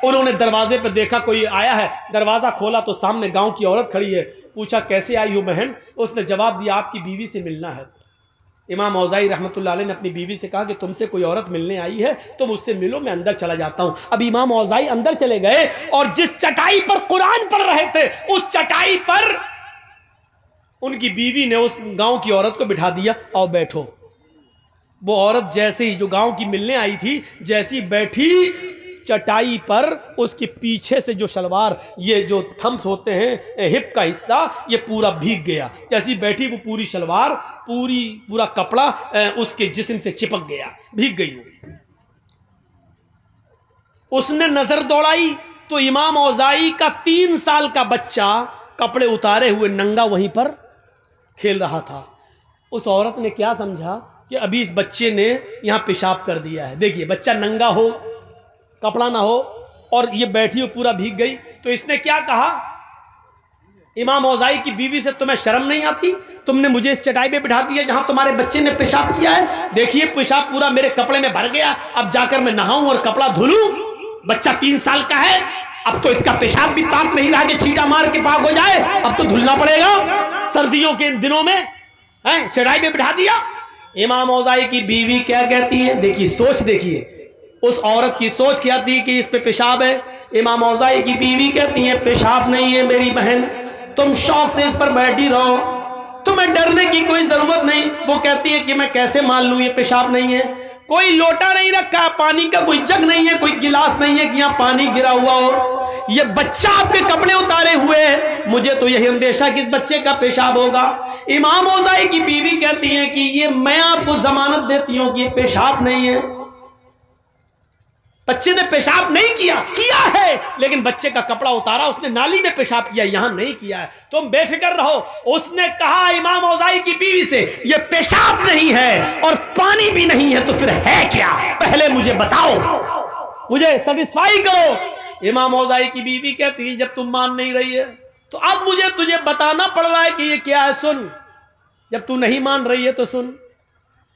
उन्होंने दरवाजे पर देखा कोई आया है, दरवाजा खोला तो सामने गांव की औरत खड़ी है। पूछा कैसे आई हो बहन? उसने जवाब दिया आपकी बीवी से मिलना है। इमाम औज़ाई रहमतुल्लाह अलैह ने अपनी बीवी से कहा कि तुमसे कोई औरत मिलने आई है, तुम उससे मिलो, मैं अंदर चला जाता हूं। अब इमाम औज़ाई अंदर चले गए और जिस चटाई पर कुरान पढ़ रहे थे उस चटाई पर उनकी बीवी ने उस गांव की औरत को बिठा दिया, आओ बैठो। वो औरत जैसे ही, जो गांव की मिलने आई थी, जैसी बैठी चटाई पर, उसके पीछे से जो शलवार, ये जो थम्स होते हैं हिप का हिस्सा, ये पूरा भीग गया। जैसी बैठी वो पूरी शलवार, पूरा कपड़ा उसके जिस्म से चिपक गया, भीग गई वो। उसने नजर दौड़ाई तो इमाम औज़ाई का 3 साल का बच्चा कपड़े उतारे हुए नंगा वहीं पर खेल रहा था। उस औरत ने क्या समझा कि अभी इस बच्चे ने यहां पेशाब कर दिया है। देखिए बच्चा नंगा हो, कपड़ा ना हो, और ये बैठी हो पूरा भीग गई, तो इसने क्या कहा इमाम औज़ाई की बीवी से, तुम्हें शर्म नहीं आती? तुमने मुझे इस चटाई पे बिठा दिया जहां तुम्हारे बच्चे ने पेशाब किया है, देखिए पेशाब पूरा मेरे कपड़े में भर गया, अब जाकर मैं नहाऊं और कपड़ा धुलूं? बच्चा 3 साल का है, अब तो इसका पेशाब भी पाक नहीं रहा कि छींटा मार के पाक हो जाए, अब तो धुलना पड़ेगा। सर्दियों के इन दिनों में चटाई पे बिठा दिया। इमाम औज़ाई की बीवी क्या कहती है? देखिए सोच, देखिए उस औरत की सोच क्या थी कि इस पे पेशाब है। इमाम औज़ाई की बीवी कहती है पेशाब नहीं है मेरी बहन, तुम शौक से इस पर बैठी रहो, तुम्हें डरने की कोई जरूरत नहीं। वो कहती है कि मैं कैसे मान लूं ये पेशाब नहीं है? कोई लोटा नहीं रखा, पानी का कोई जग नहीं है, कोई गिलास नहीं है कि यहाँ पानी गिरा हुआ हो। ये बच्चा आपके कपड़े उतारे हुए है, मुझे तो यही अंदेशा कि इस बच्चे का पेशाब होगा। इमाम औज़ाई की बीवी कहती है कि ये मैं आपको जमानत देती हूँ कि ये पेशाब नहीं है, बच्चे ने पेशाब नहीं किया है, लेकिन बच्चे का कपड़ा उतारा, उसने नाली में पेशाब किया, यहां नहीं किया है, तुम बेफिक्र रहो। उसने कहा इमाम औज़ाई की बीवी से, ये पेशाब नहीं है और पानी भी नहीं है, तो फिर है क्या? पहले मुझे बताओ, मुझे सेटिस्फाई करो। इमाम औज़ाई की बीवी कहती है जब तुम मान नहीं रही है तो अब मुझे तुझे बताना पड़ रहा है कि ये क्या है। सुन, जब तू नहीं मान रही है तो सुन,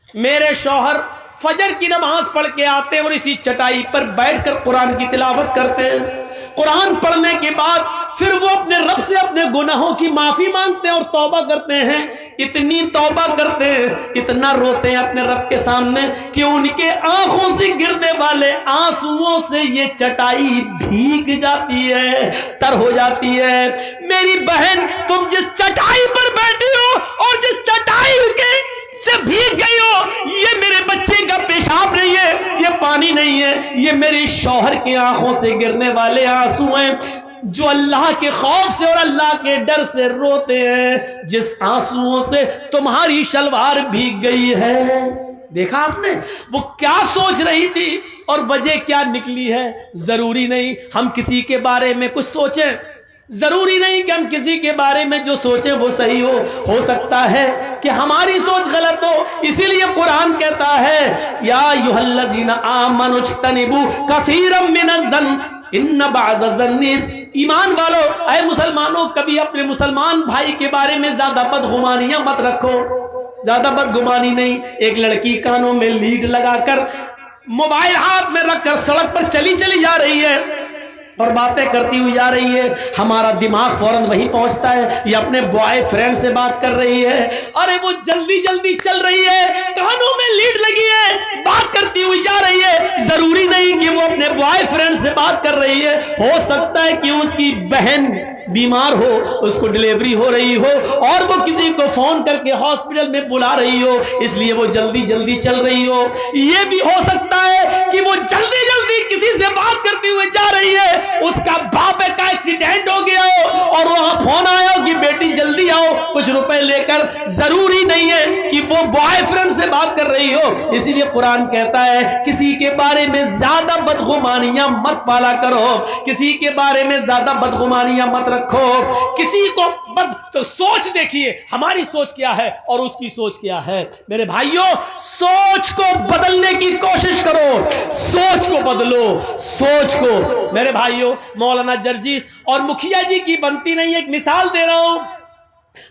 मेरे शौहर फजर की नमाज पढ़ के आते हैं और इसी चटाई पर बैठकर कुरान की तिलावत करते हैं। कुरान पढ़ने के बाद फिर वो अपने रब से अपने गुनाहों की माफी मांगते हैं और तौबा करते हैं। इतनी तौबा करते हैं, इतना रोते हैं अपने रब के सामने कि उनके आंखों से गिरने वाले आंसुओं से ये चटाई भीग जाती है, तर हो जाती है। मेरी बहन, तुम जिस चटाई पर बैठी हो और जिस चटाई के से भीग गई हो, ये मेरे बच्चे का पेशाब नहीं है, ये पानी नहीं है, ये मेरे शौहर के आंखों से गिरने वाले आंसू हैं, जो अल्लाह के खौफ से और अल्लाह के डर से रोते हैं, जिस आंसुओं से तुम्हारी शलवार भीग गई है। देखा आपने वो क्या सोच रही थी और वजह क्या निकली है। जरूरी नहीं हम किसी के बारे में कुछ सोचें, जरूरी नहीं कि हम किसी के बारे में जो सोचें वो सही हो सकता है कि हमारी सोच गलत हो। इसीलिए कुरान कहता है या अय्युहल्लज़ीना आमनू इज्तनिबू कसीरम मिनज़्ज़न्न इन्न बअज़-ज़न्नि, ईमान वालों, ऐ मुसलमानों, कभी अपने मुसलमान भाई के बारे में ज्यादा बदगुमानियां मत रखो। ज्यादा बदगुमानी नहीं। एक लड़की कानों में लीड लगाकर मोबाइल हाथ में रखकर सड़क पर चली जा रही है और बातें करती हुई जा रही है, हमारा दिमाग फौरन वहीं पहुंचता है, ये अपने बॉयफ्रेंड से बात कर रही है। अरे वो जल्दी चल रही है, कानों में लीड लगी है, बात करती हुई जा रही है। जरूरी नहीं कि वो अपने बॉयफ्रेंड से बात कर रही है, हो सकता है कि उसकी बहन बीमार हो, उसको डिलीवरी हो रही हो और वो किसी को फोन करके हॉस्पिटल में बुला रही हो, इसलिए वो जल्दी चल रही हो। ये भी हो सकता है कि वो जल्दी किसी से बात करती हुई जा रही है, उसका बाप का एक्सीडेंट हो गया हो और वहां फोन आया हो कि बेटी जल्दी आओ, कुछ रुपए लेकर, जरूरी नहीं है कि वो बॉयफ्रेंड से बात कर रही हो। इसीलिए कुरान कहता है किसी के बारे में ज्यादा बदगुमानियां मत पाला करो, किसी के बारे में ज्यादा बदगुमानियां मत रखो, किसी को तो सोच देखिए हमारी सोच क्या है और उसकी सोच क्या है। मेरे भाइयों, सोच को बदलने की कोशिश करो, सोच को बदलो, सोच को। मेरे भाइयों, मौलाना जर्जीस और मुखिया जी की बनती नहीं है। एक मिसाल दे रहा हूं,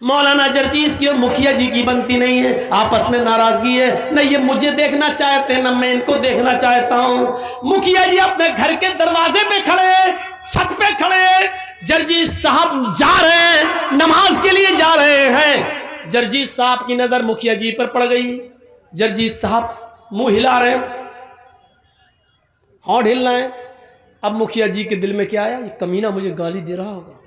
मौलाना जर्जीस की और मुखिया जी की बनती नहीं है, आपस में नाराजगी है। न ये मुझे देखना चाहते हैं, न मैं इनको देखना चाहता हूं। मुखिया जी अपने घर के दरवाजे पे खड़े, छत पे खड़े, जर्जीस साहब जा रहे हैं, नमाज के लिए जा रहे हैं। जर्जीस साहब की नजर मुखिया जी पर पड़ गई। जर्जीस साहब मुंह हिला रहे हैं, होंठ हिल रहे हैं। अब मुखिया जी के दिल में क्या आया, ये कमीना मुझे गाली दे रहा होगा,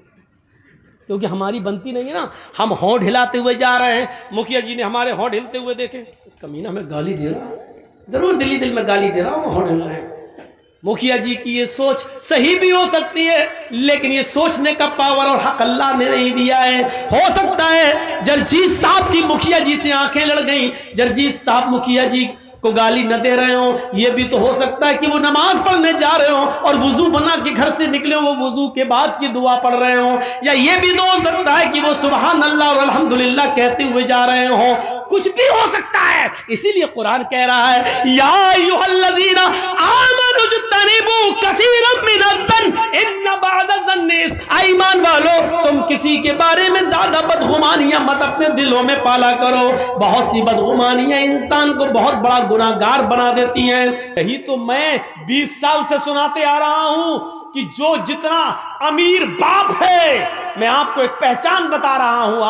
क्योंकि हमारी बनती नहीं है ना, हम होंठ हिलाते हुए जा रहे हैं। मुखिया जी ने हमारे होंठ हिलते हुए देखे, कमीना में गाली दे रहा, जरूर दिल में गाली दे रहा हूं, होंठ हिल रहे हैं। मुखिया जी की ये सोच सही भी हो सकती है, लेकिन ये सोचने का पावर और हक अल्लाह ने नहीं दिया है। हो सकता है जर्जीस साहब की मुखिया जी से आंखें लड़ गई, जर्जीस साहब मुखिया जी को गाली न दे रहे हो। ये भी तो हो सकता है कि वो नमाज पढ़ने जा रहे हो और वुजू बना के घर से निकले हो, वो वुजू के बाद की दुआ पढ़ रहे हो। या ये भी तो हो सकता है कि वो सुभान अल्लाह और अल्हम्दुलिल्लाह कहते हुए जा रहे हो, कुछ भी हो सकता है। इसीलिए कुरान कह रहा है या अय्युहल्लज़ीना आमनू जुतनिबू कसीरम मिनज़्ज़न इन्न बअज़-ज़न्नि ईमान वालों, तुम किसी के बारे में ज्यादा बदगुमानियां मत अपने दिलों में पाला करो। बहुत सी बदगुमानियां इंसान को बहुत बड़ा गुनाहगार बना देती हैं। यही तो मैं 20 साल से सुनाते आ रहा हूं कि जो जितना अमीर बाप है, मैं आपको एक पहचान बता रहा हूं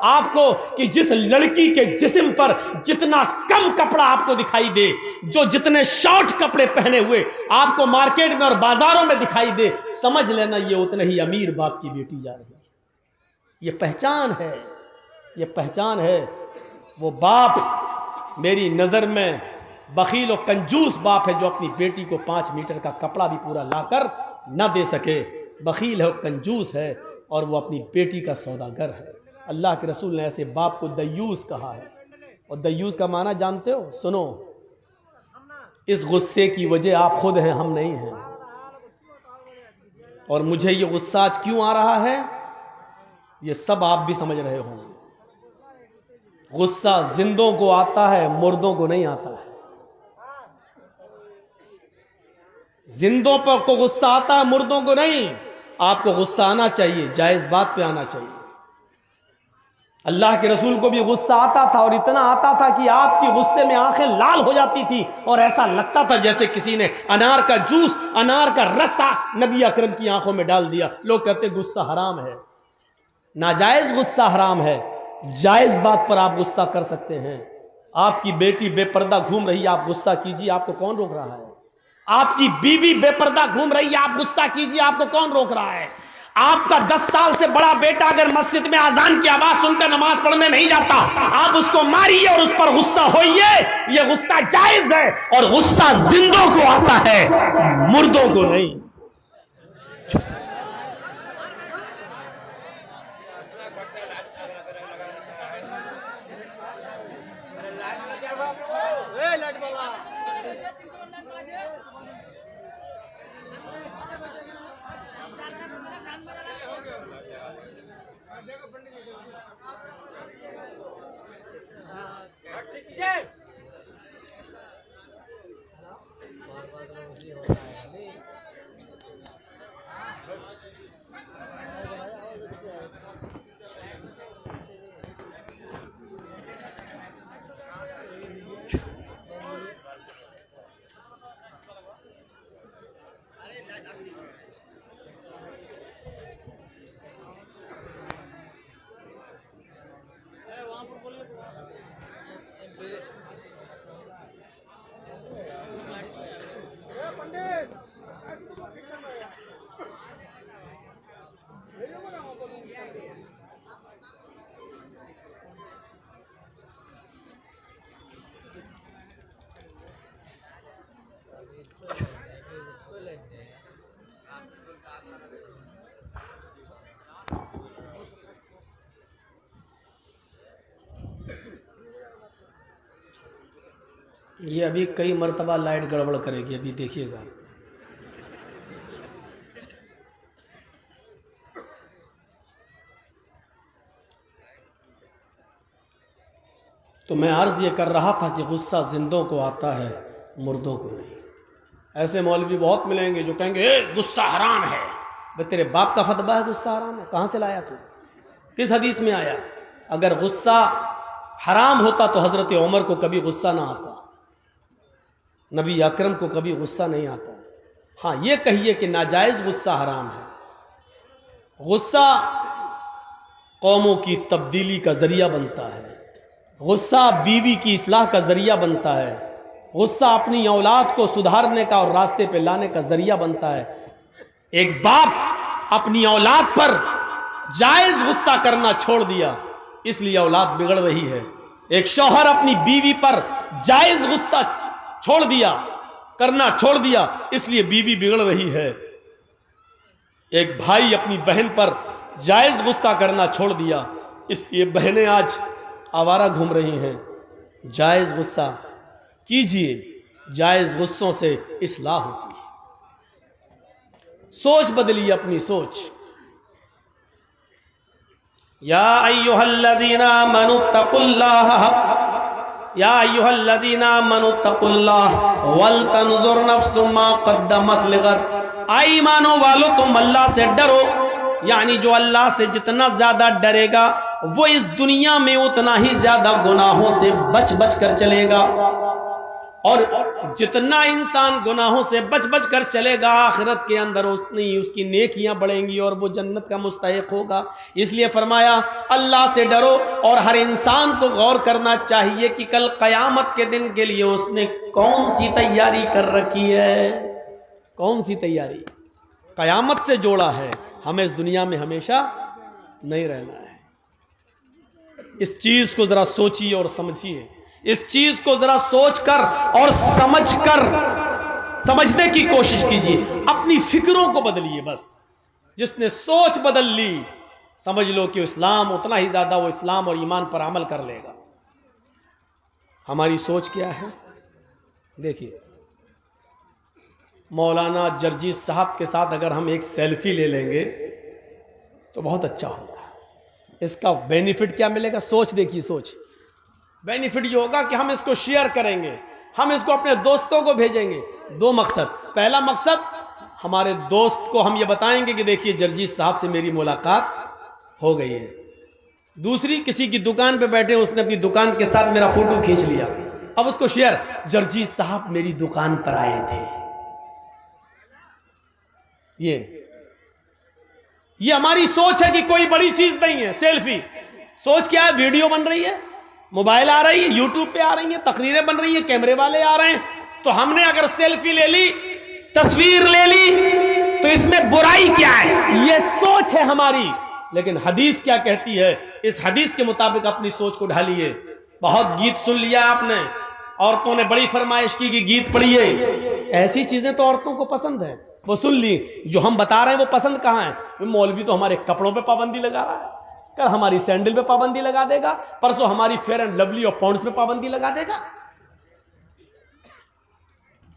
आपको कि जिस लड़की के जिस्म पर जितना कम कपड़ा आपको दिखाई दे, जो जितने शॉर्ट कपड़े पहने हुए आपको मार्केट में और बाजारों में दिखाई दे, समझ लेना ये उतने ही अमीर बाप की बेटी जा रही है। ये पहचान है, ये पहचान है। वो बाप मेरी नजर में बखील और कंजूस बाप है जो अपनी बेटी को 5 मीटर का कपड़ा भी पूरा लाकर न दे सके। बखील है, कंजूस है और वो अपनी बेटी का सौदागर है। अल्लाह के रसूल ने ऐसे बाप को दयूस कहा है। और दयूस का माना जानते हो? सुनो, इस गुस्से की वजह आप खुद हैं, हम नहीं हैं। और मुझे ये गुस्सा आज क्यों आ रहा है, ये सब आप भी समझ रहे होंगे। गुस्सा जिंदों को आता है, मुर्दों को नहीं आता है। जिंदों पर को गुस्सा आता है, मुर्दों को नहीं। आपको गुस्सा आना चाहिए, जायज बात पे आना चाहिए। अल्लाह के रसूल को भी गुस्सा आता था, और इतना आता था कि आपकी गुस्से में आंखें लाल हो जाती थी और ऐसा लगता था जैसे किसी ने अनार का जूस, अनार का रसा नबी अकरम की आंखों में डाल दिया। लोग कहते गुस्सा हराम है, नाजायज गुस्सा हराम है। जायज बात पर आप गुस्सा कर सकते हैं। आपकी बेटी बेपर्दा घूम रही है, आप गुस्सा कीजिए, आपको कौन रोक रहा है? आपकी बीवी बेपर्दा घूम रही है, आप गुस्सा कीजिए, आपको कौन रोक रहा है? आपका 10 साल से बड़ा बेटा अगर मस्जिद में अजान की आवाज सुनकर नमाज पढ़ने नहीं जाता, आप उसको मारिए और उस पर गुस्सा होइए। यह गुस्सा जायज है, और गुस्सा जिंदों को आता है, मुर्दों को नहीं। ये अभी कई मर्तबा लाइट गड़बड़ करेगी, अभी देखिएगा। तो मैं अर्ज़ ये कर रहा था कि गुस्सा जिंदों को आता है, मुर्दों को नहीं। ऐसे मौलवी बहुत मिलेंगे जो कहेंगे गुस्सा हराम है। भाई तेरे बाप का फतवा है गुस्सा हराम है? कहाँ से लाया तू? किस हदीस में आया? अगर गुस्सा हराम होता तो हज़रत उमर को कभी गुस्सा ना आता, नबी अकरम को कभी गुस्सा नहीं आता। हाँ, ये कहिए कि नाजायज़ गुस्सा हराम है। गुस्सा कौमों की तब्दीली का ज़रिया बनता है, गुस्सा बीवी की इस्लाह का ज़रिया बनता है, गुस्सा अपनी औलाद को सुधारने का और रास्ते पे लाने का ज़रिया बनता है। एक बाप अपनी औलाद पर जायज़ गुस्सा करना छोड़ दिया, इसलिए औलाद बिगड़ रही है। एक शौहर अपनी बीवी पर जायज़ गुस्सा छोड़ दिया, करना छोड़ दिया, इसलिए बीवी बिगड़ रही है। एक भाई अपनी बहन पर जायज़ गुस्सा करना छोड़ दिया, इसलिए बहनें आज आवारा घूम रही हैं। जायज़ गुस्सा कीजिए, जायज़ गुस्सों से इस्लाह होती है। सोच बदलिए, अपनी सोच। या अय्युहल्लज़ीना आमनुत्तकुल्लाह, या अय्युहल्लज़ीना आमनुत्तकुल्लाह वल तंजुर नफ्सुम मा क़द्दमत लिगद। आई ईमानो वालो, तुम अल्लाह से डरो, यानी जो अल्लाह से जितना ज्यादा डरेगा वो इस दुनिया में उतना ही ज्यादा गुनाहों से बच बच कर चलेगा, और जितना इंसान गुनाहों से बच बच कर चलेगा आखिरत के अंदर उतनी ही उसकी नेकियां बढ़ेंगी और वो जन्नत का मुस्तहिक होगा। इसलिए फरमाया अल्लाह से डरो, और हर इंसान को गौर करना चाहिए कि कल क़यामत के दिन के लिए उसने कौन सी तैयारी कर रखी है। कौन सी तैयारी? क़यामत से जोड़ा है। हमें इस दुनिया में हमेशा नहीं रहना है। इस चीज को जरा सोचिए और समझिए, इस चीज को जरा सोचकर और समझकर समझने की कोशिश कीजिए। अपनी फिक्रों को बदलिए। बस जिसने सोच बदल ली, समझ लो कि इस्लाम उतना ही ज्यादा वो इस्लाम और ईमान पर अमल कर लेगा। हमारी सोच क्या है? देखिए, मौलाना जर्जीस साहब के साथ अगर हम एक सेल्फी ले लेंगे तो बहुत अच्छा होगा। इसका बेनिफिट क्या मिलेगा? सोच देखिए, सोच। बेनिफिट ये होगा कि हम इसको शेयर करेंगे, हम इसको अपने दोस्तों को भेजेंगे। दो मकसद। पहला मकसद, हमारे दोस्त को हम ये बताएंगे कि देखिए जर्जीस साहब से मेरी मुलाकात हो गई है। दूसरी, किसी की दुकान पे बैठे, उसने अपनी दुकान के साथ मेरा फोटो खींच लिया, अब उसको शेयर, जर्जीस साहब मेरी दुकान पर आए थे। ये हमारी सोच है कि कोई बड़ी चीज नहीं है सेल्फी। सोच क्या है? वीडियो बन रही है, मोबाइल आ रही है, यूट्यूब पे आ रही है, तकरीरें बन रही है, कैमरे वाले आ रहे हैं, तो हमने अगर सेल्फी ले ली, तस्वीर ले ली, तो इसमें बुराई क्या है? ये सोच है हमारी। लेकिन हदीस क्या कहती है? इस हदीस के मुताबिक अपनी सोच को ढालिए। बहुत गीत सुन लिया आपने, औरतों ने बड़ी फरमाइश की कि गीत पढ़िए। ऐसी चीजें तो औरतों को पसंद है, वो सुन ली। जो हम बता रहे हैं वो पसंद कहाँ है? मौलवी तो हमारे कपड़ों पे पाबंदी लगा रहा है, कल हमारी सैंडल पे पाबंदी लगा देगा, परसों हमारी फेयर एंड लवली और पॉन्ड्स पे पाबंदी लगा देगा।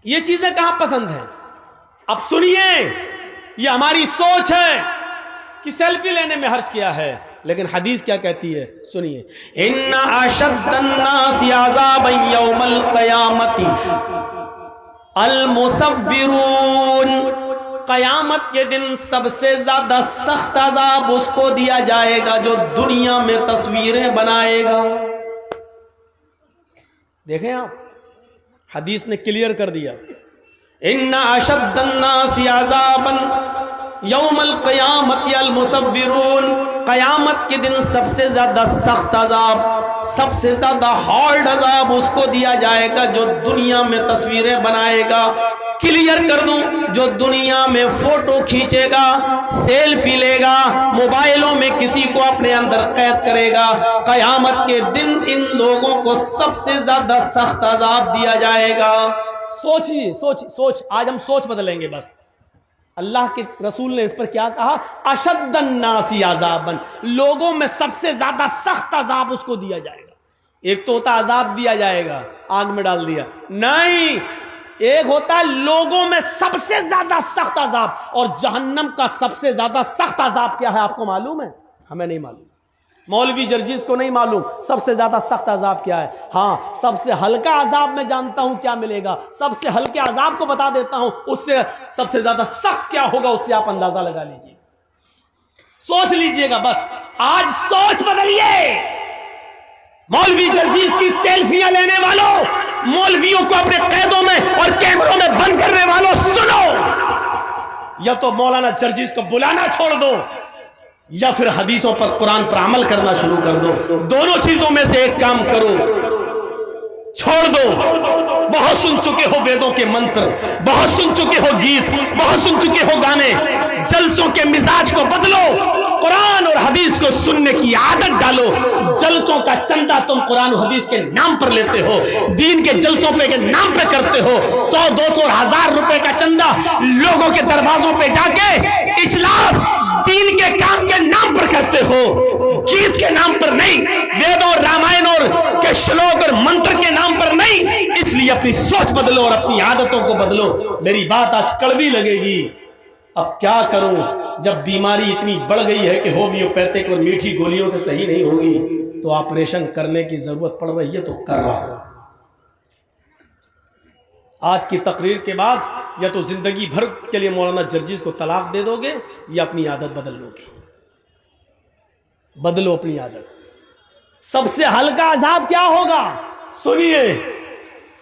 ये चीजें कहां पसंद हैं? अब सुनिए, ये हमारी सोच है कि सेल्फी लेने में हर्ज किया है, लेकिन हदीस क्या कहती है? सुनिए, इन्ना अशद्दन्नासि अज़ाबन यौमल क़यामति अल मुसव्विरून। कयामत के दिन सबसे ज्यादा सख्त अजाब उसको दिया जाएगा जो दुनिया में तस्वीरें बनाएगा। देखें आप, हदीस ने क्लियर कर दिया, इन्ना अशद्दन्नासि अज़ाबन यौमल क़यामति अल मुसव्विरून। कयामत के दिन सबसे ज्यादा सख्त अजाब, सबसे ज्यादा हार्ड अजाब उसको दिया जाएगा जो दुनिया में तस्वीरें बनाएगा। क्लियर कर दूं, जो दुनिया में फोटो खींचेगा, सेल्फी लेगा, मोबाइलों में किसी को अपने अंदर कैद करेगा, कयामत के दिन इन लोगों को सबसे ज्यादा सख्त अजाब दिया जाएगा। सोचिए, सोच। आज हम सोच बदलेंगे। बस अल्लाह के रसूल ने इस पर क्या कहा? अशद्दन्नासी अज़ाबन, लोगों में सबसे ज्यादा सख्त अजाब उसको दिया जाएगा। एक तो होता अजाब दिया जाएगा, आग में डाल दिया, नहीं, एक होता है लोगों में सबसे ज्यादा सख्त अजाब। और जहन्नम का सबसे ज्यादा सख्त अजाब क्या है आपको मालूम है? हमें नहीं मालूम, मौलवी जर्जीस को नहीं मालूम सबसे ज्यादा सख्त अजाब क्या है। हाँ, सबसे हल्का अजाब मैं जानता हूं क्या मिलेगा, सबसे हल्के अजाब को बता देता हूं, उससे सबसे ज्यादा सख्त क्या होगा उससे आप अंदाजा लगा लीजिए, सोच लीजिएगा। बस आज सोच बदलिए। मौलवी जर्जीस की सेल्फियां लेने वालों, मौलवियों को अपने कैदों में और कैमरों में बंद करने वालों, सुनो, या तो मौलाना जर्जीस को बुलाना छोड़ दो या फिर हदीसों पर, कुरान पर अमल करना शुरू कर दो। दोनों चीजों में से एक काम करो, छोड़ दो। बहुत सुन चुके हो वेदों के मंत्र, बहुत सुन चुके हो गीत, बहुत सुन चुके हो गाने। जलसों के मिजाज को बदलो, कुरान और हदीस को सुनने की आदत डालो। जलसों का चंदा तुम कुरान और हदीस के नाम पर लेते हो, दीन के जलसों पे के नाम पे करते हो। 100, 200 और 1000 रुपए का चंदा लोगों के दरवाजों पे जाके इजलास दीन के काम के नाम पर करते हो, गीत के नाम पर नहीं, वेद और रामायण और के श्लोक और मंत्र के नाम पर नहीं। इसलिए अपनी सोच बदलो और अपनी आदतों को बदलो। मेरी बात आज कड़वी लगेगी, अब क्या करूं, जब बीमारी इतनी बढ़ गई है कि होम्योपैथिक और मीठी गोलियों से सही नहीं होगी तो ऑपरेशन करने की जरूरत पड़ रही है, तो कर रहा हूं। आज की तकरीर के बाद या तो जिंदगी भर के लिए मौलाना जर्जीस को तलाक दे दोगे या अपनी आदत बदल लोगे। बदलो अपनी आदत। सबसे हल्का अजाब क्या होगा सुनिए,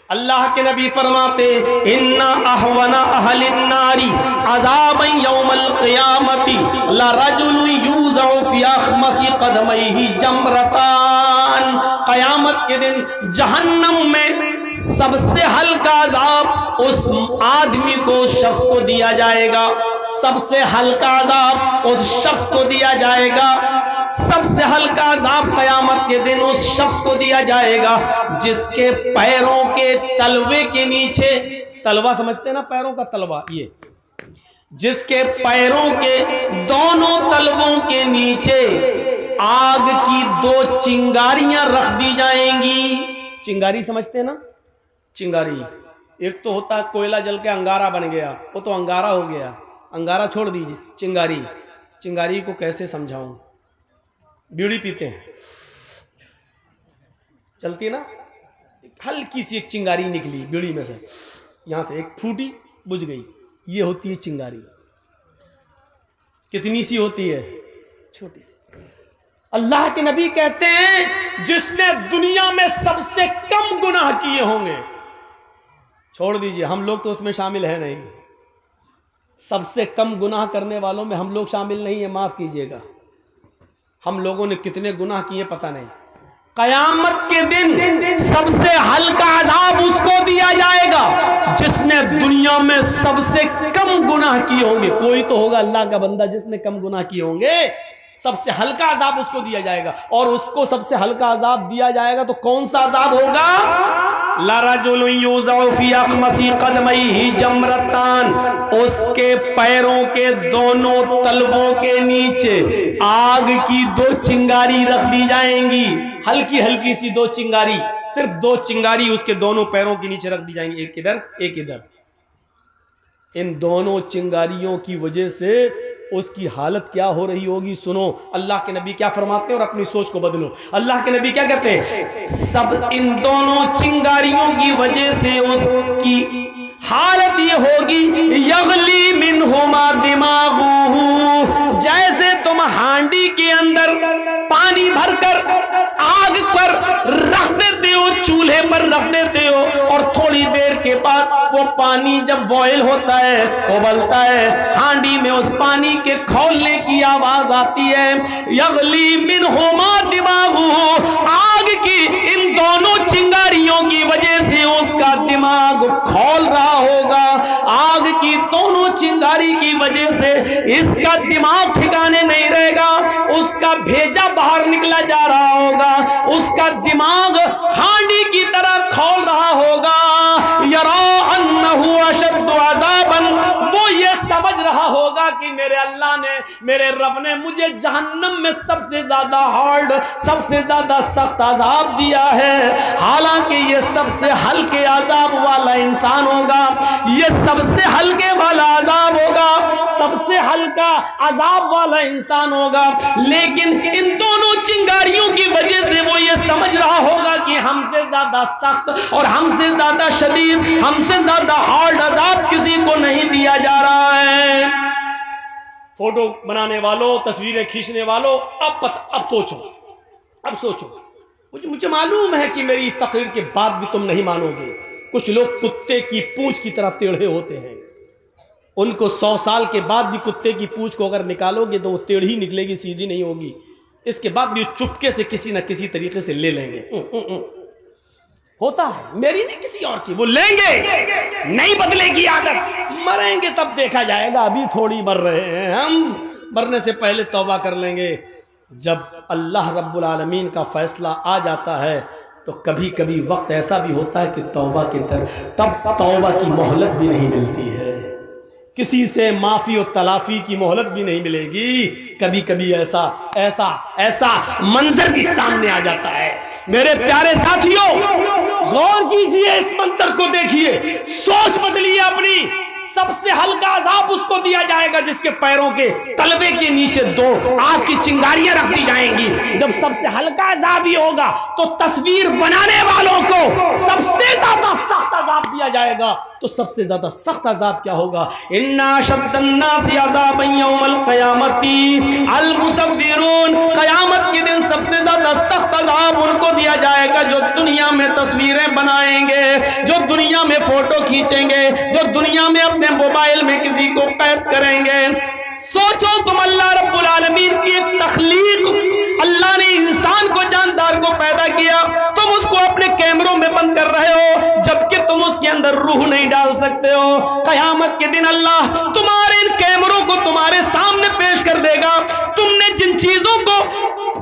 अल्लाह के नबी फरमाते, इन्ना अहवना अहलिन नारी अज़ाबन यौमल क़ियामती लरजुलुन यूज़उ फ़ी अख़मसी क़दमैहि जमरतान। क़यामत के दिन जहन्नम में सबसे हल्का अज़ाब उस आदमी को, शख्स को दिया जाएगा। सबसे हल्का अज़ाब उस शख्स को दिया जाएगा। सबसे हल्का अज़ाब क़यामत के दिन उस शख्स को दिया जाएगा जिसके पैरों के तलवे के नीचे, तलवा समझते हैं ना, पैरों का तलवा, ये जिसके पैरों के दोनों तलवों के नीचे आग की 2 चिंगारियां रख दी जाएंगी। चिंगारी समझते हैं ना, चिंगारी। एक तो होता है कोयला जल के अंगारा बन गया, वो तो अंगारा हो गया, अंगारा छोड़ दीजिए। चिंगारी, चिंगारी को कैसे समझाऊं? बीड़ी पीते हैं, चलती है ना, हल्की सी एक चिंगारी निकली बीड़ी में से, यहां से एक फूटी, बुझ गई, ये होती है चिंगारी। कितनी सी होती है? छोटी सी। अल्लाह के नबी कहते हैं जिसने दुनिया में सबसे कम गुनाह किए होंगे, छोड़ दीजिए हम लोग तो उसमें शामिल है नहीं, सबसे कम गुनाह करने वालों में हम लोग शामिल नहीं है, माफ कीजिएगा। हम लोगों ने कितने गुनाह किए पता नहीं। कयामत के दिन सबसे हल्का अज़ाब उसको दिया जाएगा जिसने दुनिया में सबसे कम गुनाह किए होंगे। कोई तो होगा अल्लाह का बंदा जिसने कम गुनाह किए होंगे, सबसे हल्का अज़ाब उसको दिया जाएगा। और उसको सबसे हल्का अज़ाब दिया जाएगा तो कौन सा अज़ाब होगा? लरजुलुन यूज़उ फ़ी अख़मसी क़दमैहि जमरतान, उसके पैरों के दोनों तलवों के नीचे आग की 2 चिंगारी रख दी जाएंगी। हल्की हल्की सी 2 चिंगारी, सिर्फ 2 चिंगारी उसके दोनों पैरों के नीचे रख दी जाएंगी, एक इधर एक इधर। इन दोनों चिंगारियों की वजह से उसकी हालत क्या हो रही होगी सुनो। अल्लाह के नबी क्या फरमाते हैं और अपनी सोच को बदलो। अल्लाह के नबी क्या कहते हैं? सब इन दोनों चिंगारियों की वजह से उसकी हालत ये होगी, यगली मिनहुमा दिमागुहु, जैसे तुम हांडी के अंदर पानी भरकर आग पर रख देते हो, चूल्हे पर रख देते हो, और थोड़ी देर के बाद वो पानी जब बॉयल होता है, उबलता है, हांडी में उस पानी के खौलने की आवाज आती है। यगली मिनहुमा दिमागुहु, आग की इन दोनों चिंगारियों की वजह से उसका दिमाग खौल रहा होगा। आग की दोनों चिंगारी की वजह से इसका दिमाग ठिकाने नहीं रहेगा, उसका भेजा बाहर निकला जा रहा होगा, उसका दिमाग हांडी की तरह खौल रहा होगा। यरा अन्नहु अशद्दु अज़ाबन, वो ये समझ रहा होगा होगा कि मेरे अल्लाह ने, मेरे रब ने मुझे जहन्नम में सबसे ज्यादा हार्ड, सबसे ज्यादा सख्त अजाब दिया है। हालांकि ये सबसे हल्के अजाब वाला इंसान होगा, ये सबसे हल्के वाला अजाब होगा, सबसे हल्का अजाब वाला इंसान होगा, लेकिन इन दोनों चिंगारियों की वजह से वो ये समझ रहा होगा कि हमसे ज्यादा सख्त और हमसे ज्यादा शदीद, हमसे ज्यादा हार्ड अजाब किसी को नहीं दिया जा रहा है। फोटो बनाने वालों, तस्वीरें खींचने वालों, अब सोचो, मुझे मालूम है कि मेरी इस तकरीर के बाद भी तुम नहीं मानोगे। कुछ लोग कुत्ते की पूंछ की तरह टेढ़े होते हैं, उनको 100 साल के बाद भी कुत्ते की पूंछ को अगर निकालोगे तो वो टेढ़ी निकलेगी, सीधी नहीं होगी। इसके बाद भी चुपके से किसी न किसी तरीके से ले लेंगे। होता है, मेरी नहीं किसी और की, वो लेंगे, नहीं बदलेगी आदत। मरेंगे तब देखा जाएगा, अभी थोड़ी मर रहे हैं हम, मरने से पहले तौबा कर लेंगे। जब अल्लाह रब्बुल आलमीन का फैसला आ जाता है तो कभी कभी वक्त ऐसा भी होता है कि तौबा के तब तौबा की मोहलत भी नहीं मिलती है, किसी से माफी और तलाफी की मोहलत भी नहीं मिलेगी। कभी कभी ऐसा मंजर भी सामने आ जाता है। मेरे प्यारे साथियों, गौर कीजिए, इस मंजर को देखिए, सोच बदलिए अपनी। सबसे हल्का अजाब उसको दिया जाएगा जिसके पैरों के तलवे के नीचे 2 आग की चिंगारियां रख दी जाएंगी। जब सबसे हल्का अजाब ही होगा तो तस्वीर बनाने वालों को सबसे ज्यादा सख्त अजाब दिया जाएगा। तो सबसे ज्यादा सख्त अजाब क्या होगा? इन्ना शद्दन्नासी अज़ाबन यौमल क़यामती अल मुसव्विरून। क़यामत के दिन सबसे ज्यादा सख्त अजाब उनको दिया जाएगा जो दुनिया में तस्वीरें बनाएंगे, जो दुनिया में फोटो खींचेंगे, जो दुनिया में अपने मोबाइल में किसी को कैद करेंगे। सोचो, तुम अल्लाह रब्बुल आलमीन की एक तख्लीक, अल्लाह ने इंसान को, जानदार को पैदा किया, तुम उसको अपने कैमरों में बंद कर रहे हो, जबकि तुम उसके अंदर रूह नहीं डाल सकते हो। कयामत के दिन अल्लाह तुम्हारे इन कैमरों को तुम्हारे सामने पेश कर देगा। तुमने जिन चीजों को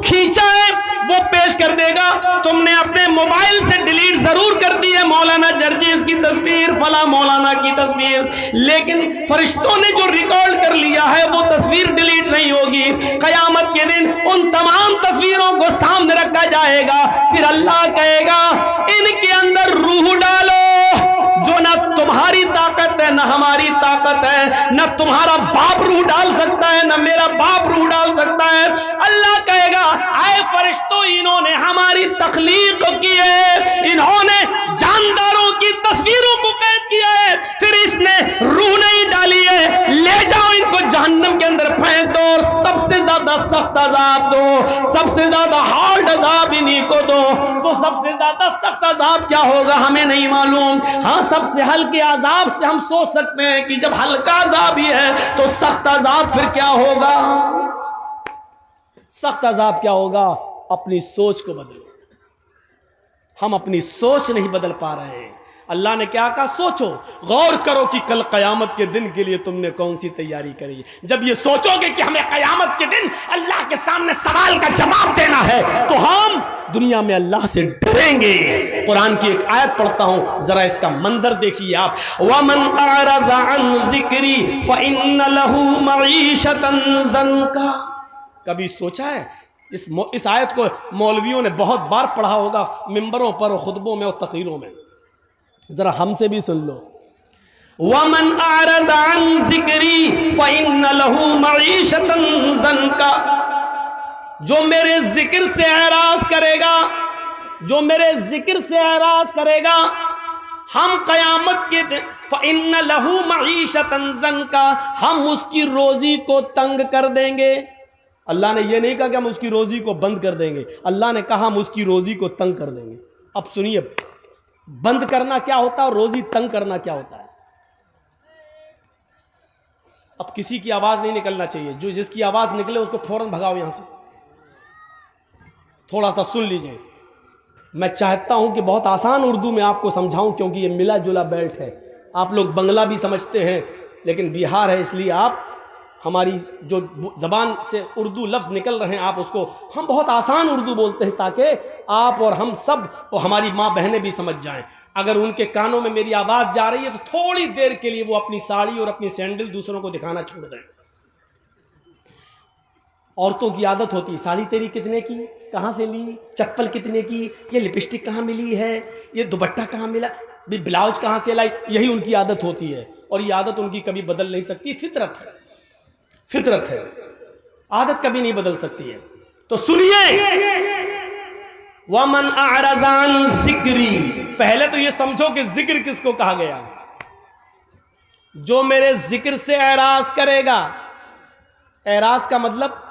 खींचा है वो पेश कर देगा। तुमने अपने मोबाइल से डिलीट जरूर कर दी है मौलाना जर्जीस की तस्वीर, फला मौलाना की तस्वीर, लेकिन फरिश्तों ने जो रिकॉर्ड कर लिया है वो तस्वीर डिलीट नहीं होगी। कयामत के दिन उन तमाम तस्वीरों को सामने रखा जाएगा। फिर अल्लाह कहेगा, इनके अंदर रूह डालो, जो ना तुम्हारी ताकत है, ना हमारी ताकत है, ना तुम्हारा बाप रूह डाल सकता है, ना मेरा बाप रूह डाल सकता है। अल्लाह कहेगा, आए फरिश्तों, इन्होंने हमारी तख्लीक की है, इन्होंने जानदारों की तस्वीरों को कैद किया है, फिर इसने रूह नहीं डाली है, ले जाओ इनको जहन्नम के अंदर फेंक दो और सबसे ज्यादा सख्त अजाब दो, सबसे ज्यादा हार्ड अजाब इन्हीं को दो। वो सबसे ज्यादा सख्त अजाब क्या होगा हमें नहीं मालूम। हाँ, सबसे हल्के अजाब से हम सोच सकते हैं कि जब हल्का अजाब ही है तो सख्त अजाब फिर क्या होगा? सख्त अजाब क्या होगा? अपनी सोच को बदलो। हम अपनी सोच नहीं बदल पा रहे हैं। अल्लाह ने क्या कहा? सोचो, गौर करो कि कल कयामत के दिन के लिए तुमने कौन सी तैयारी करी। जब ये सोचोगे कि हमें कयामत के दिन अल्लाह के सामने सवाल का जवाब देना है तो हम दुनिया में अल्लाह से डरेंगे। कुरान की एक आयत पढ़ता हूं, जरा इसका मंजर देखिए आप। वमन अरज़ा अन ज़िक्री फ़इन्न लहू मईशतन ज़न्का। कभी सोचा है इस आयत को मौलवियों ने बहुत बार पढ़ा होगा, मिंबरों पर, खुतबों में और तकरीरों में। जरा हमसे भी सुन लो। वमन अरज़ा अन ज़िक्री फ़इन्न लहू मईशतन ज़न्का। जो मेरे जिक्र से एराज करेगा, जो मेरे जिक्र से एराज करेगा, हम कयामत के दिन फ़इन्न लहू मईशतन ज़न्का, हम उसकी रोजी को तंग कर देंगे। अल्लाह ने यह नहीं कहा कि हम उसकी रोजी को बंद कर देंगे, अल्लाह ने कहा हम उसकी रोजी को तंग कर देंगे। अब सुनिए, बंद करना क्या होता है और रोजी तंग करना क्या होता है। अब किसी की आवाज नहीं निकलना चाहिए, जो जिसकी आवाज निकले उसको फौरन भगाओ यहां से। थोड़ा सा सुन लीजिए। मैं चाहता हूं कि बहुत आसान उर्दू में आपको समझाऊं, क्योंकि ये मिला जुला बेल्ट है। आप लोग बंगला भी समझते हैं, लेकिन बिहार है, इसलिए आप हमारी जो ज़बान से उर्दू लफ्ज़ निकल रहे हैं आप उसको, हम बहुत आसान उर्दू बोलते हैं ताकि आप और हम सब और हमारी माँ बहनें भी समझ जाएं। अगर उनके कानों में मेरी आवाज़ जा रही है तो थोड़ी देर के लिए वो अपनी साड़ी और अपनी सैंडल दूसरों को दिखाना छोड़ दें। औरतों की आदत होती है, साड़ी तेरी कितने की, कहाँ से ली, चप्पल कितने की, ये लिपस्टिक कहाँ मिली है, ये दुपट्टा कहाँ मिला, ब्लाउज कहाँ से लाई, यही उनकी आदत होती है। और ये आदत उनकी कभी बदल नहीं सकती, फितरत है, फितरत है, आदत कभी नहीं बदल सकती है। तो सुनिए, वमन अरज़ान ज़िक्री, पहले तो ये समझो कि जिक्र किसको कहा गया। जो मेरे जिक्र से एराज करेगा, एराज का मतलब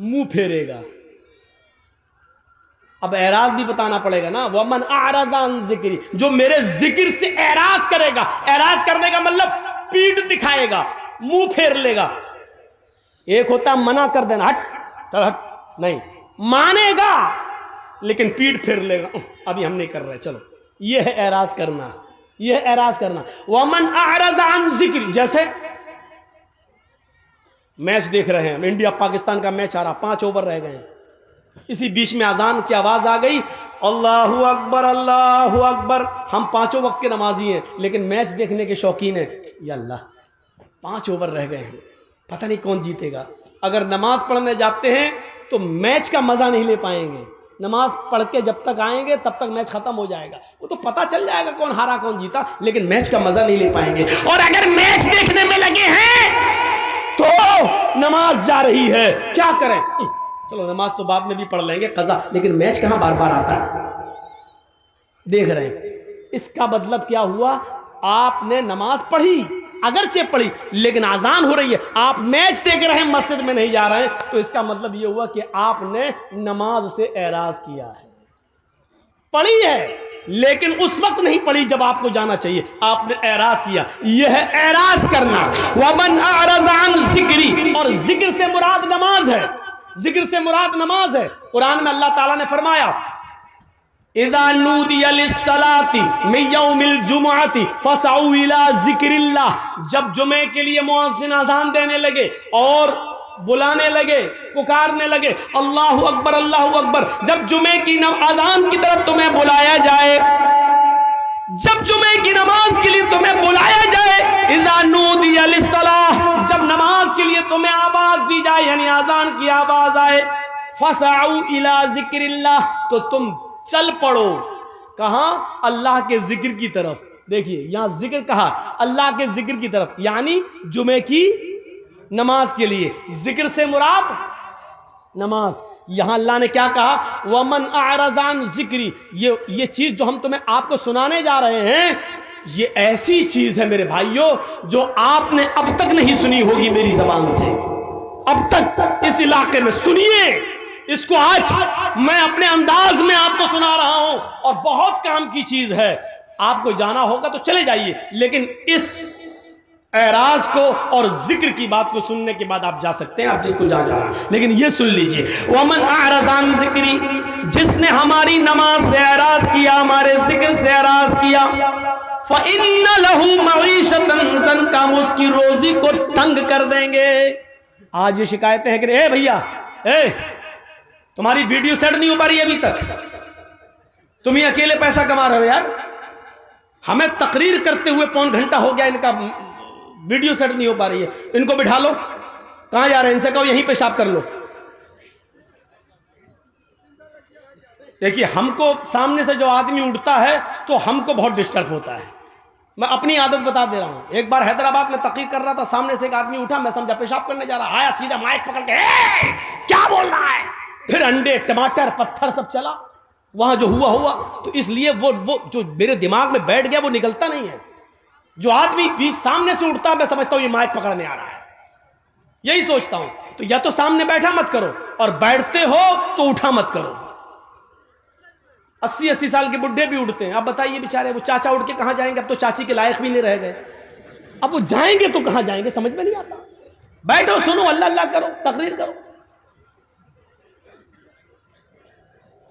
मुंह फेरेगा। अब एराज भी बताना पड़ेगा ना, वमन अरज़ान ज़िक्री, जो मेरे जिक्र से एराज करेगा। एराज करने का मतलब पीठ दिखाएगा, मुंह फेर लेगा। एक होता मना कर देना, हट चल हट, नहीं, मानेगा लेकिन पीठ फेर लेगा, अभी हम नहीं कर रहे, चलो। यह है एराज करना, यह है एराज करना। वमन अरज़ान ज़िक्री, जैसे मैच देख रहे हैं, इंडिया पाकिस्तान का मैच आ रहा, 5 ओवर रह गए हैं, इसी बीच में अजान की आवाज आ गई, अल्लाहु अकबर अल्लाहु अकबर। हम 5 वक्त के नमाजी हैं लेकिन मैच देखने के शौकीन हैं। या अल्लाह, 5 ओवर रह गए हैं, पता नहीं कौन जीतेगा। अगर नमाज पढ़ने जाते हैं तो मैच का मजा नहीं ले पाएंगे। नमाज पढ़ के जब तक आएंगे तब तक मैच खत्म हो जाएगा, वो तो पता चल जाएगा कौन हारा कौन जीता, लेकिन मैच का मजा नहीं ले पाएंगे। और अगर मैच देखने में लगे हैं तो नमाज जा रही है, क्या करें, चलो नमाज तो बाद में भी पढ़ लेंगे कज़ा, लेकिन मैच कहां बार बार आता है, देख रहे हैं। इसका मतलब क्या हुआ, आपने नमाज पढ़ी, अगरचे पढ़ी, लेकिन आजान हो रही है, आप मैच देख रहे हैं, मस्जिद में नहीं जा रहे हैं, तो इसका मतलब यह हुआ कि आपने नमाज से एराज किया है। पढ़ी है लेकिन उस वक्त नहीं पढ़ी जब आपको जाना चाहिए, आपने एराज किया। यह है एराज करना। वमन अरज़ान ज़िक्री, और जिक्र से मुराद नमाज है, जिक्र से मुराद नमाज है। कुरान में अल्लाह ताला ने फरमाया, इज़ा नूदिया लिस्सलाति मिन यौमिल जुमुअति फसअू इला ज़िक्रिल्लाह, जब जुमे के लिए मुअज्जिन अज़ान देने लगे और बुलाने लगे, पुकारने लगे, अल्लाहु अकबर अल्लाहु अकबर, जब जुमे की अज़ान की तरफ तुम्हें बुलाया जाए, जब जुमे की नमाज के लिए तुम्हें बुलाया जाए, इज़ा नूदिया लिस्सलाह, जब नमाज के लिए तुम्हें आवाज दी जाए, यानी अज़ान की आवाज आए, फसअू इला ज़िक्रिल्लाह, तो तुम चल पड़ो, कहां, अल्लाह के जिक्र की तरफ। देखिए यहां जिक्र कहा, अल्लाह के जिक्र की तरफ, यानी जुमे की नमाज के लिए। जिक्र से मुराद नमाज। यहां अल्लाह ने क्या कहा, वमन अरज़ान ज़िक्री, ये चीज जो हम तुम्हें आपको सुनाने जा रहे हैं, ये ऐसी चीज है मेरे भाइयों जो आपने अब तक नहीं सुनी होगी मेरी जबान से, अब तक इस इलाके में। सुनिए इसको, आज मैं अपने अंदाज में आपको सुना रहा हूं, और बहुत काम की चीज है। आपको जाना होगा तो चले जाइए, लेकिन इस एराज को और जिक्र की बात को सुनने के बाद आप जा सकते हैं, आप जिसको जा रहा, लेकिन ये सुन लीजिए, वमन अरज़ान ज़िक्री, जिसने हमारी नमाज से एराज किया, हमारे जिक्र से एराज किया, फ़इन्न लहू मईशतन ज़ंका, हम उसकी रोजी को तंग कर देंगे। आज ये शिकायतें हैं कि ए भैया, तुम्हारी वीडियो सेट नहीं हो पा रही अभी तक, तुम ही अकेले पैसा कमा रहे हो यार, हमें तकरीर करते हुए 1.25 घंटा हो गया, इनका वीडियो सेट नहीं हो पा रही है, इनको बिठा लो, कहां जा रहे हैं, इनसे कहो यहीं पेशाब कर लो। देखिए हमको सामने से जो आदमी उठता है तो हमको बहुत डिस्टर्ब होता है। मैं अपनी आदत बता दे रहा हूं, एक बार हैदराबाद में तकरीर कर रहा था, सामने से एक आदमी उठा, मैं समझा पेशाब करने जा रहा, आया सीधा माइक पकड़ के, क्या बोल रहा है, फिर अंडे टमाटर पत्थर सब चला, वहां जो हुआ। तो इसलिए वो जो मेरे दिमाग में बैठ गया वो निकलता नहीं है। जो आदमी बीच सामने से उठता, मैं समझता हूं ये माइक पकड़ने आ रहा है, यही सोचता हूं। तो या तो सामने बैठा मत करो, और बैठते हो तो उठा मत करो। 80-80 साल के बुढ़े भी उठते हैं। अब बताइए बेचारे, वो चाचा उठ के कहां जाएंगे, अब तो चाची के लायक भी नहीं रह गए, अब वो जाएंगे तो कहां जाएंगे, समझ में नहीं आता। बैठो, सुनो, अल्लाह अल्लाह करो, तकरीर करो।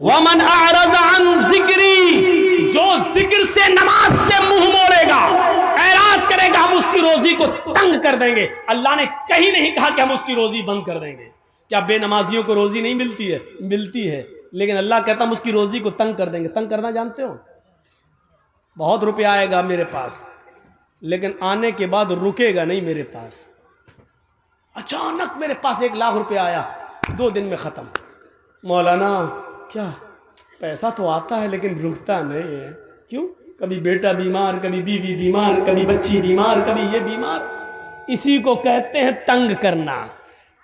वमन अरज़ान ज़िक्री, जो जिक्र से नमाज से मुंह मोड़ेगा, एराज करेगा, हम उसकी रोजी को तंग कर देंगे। अल्लाह ने कहीं नहीं कहा कि हम उसकी रोजी बंद कर देंगे। क्या बेनमाजियों को रोजी नहीं मिलती है? मिलती है, लेकिन अल्लाह कहता हम उसकी रोजी को तंग कर देंगे। तंग करना जानते हो? बहुत रुपया आएगा मेरे पास, लेकिन आने के बाद रुकेगा नहीं मेरे पास। अचानक मेरे पास 1 लाख रुपया आया, 2 दिन में ख़त्म। मौलाना क्या पैसा तो आता है लेकिन रुकता नहीं है, क्यों? कभी बेटा बीमार, कभी बीवी बीमार, कभी बच्ची बीमार, कभी ये बीमार। इसी को कहते हैं तंग करना।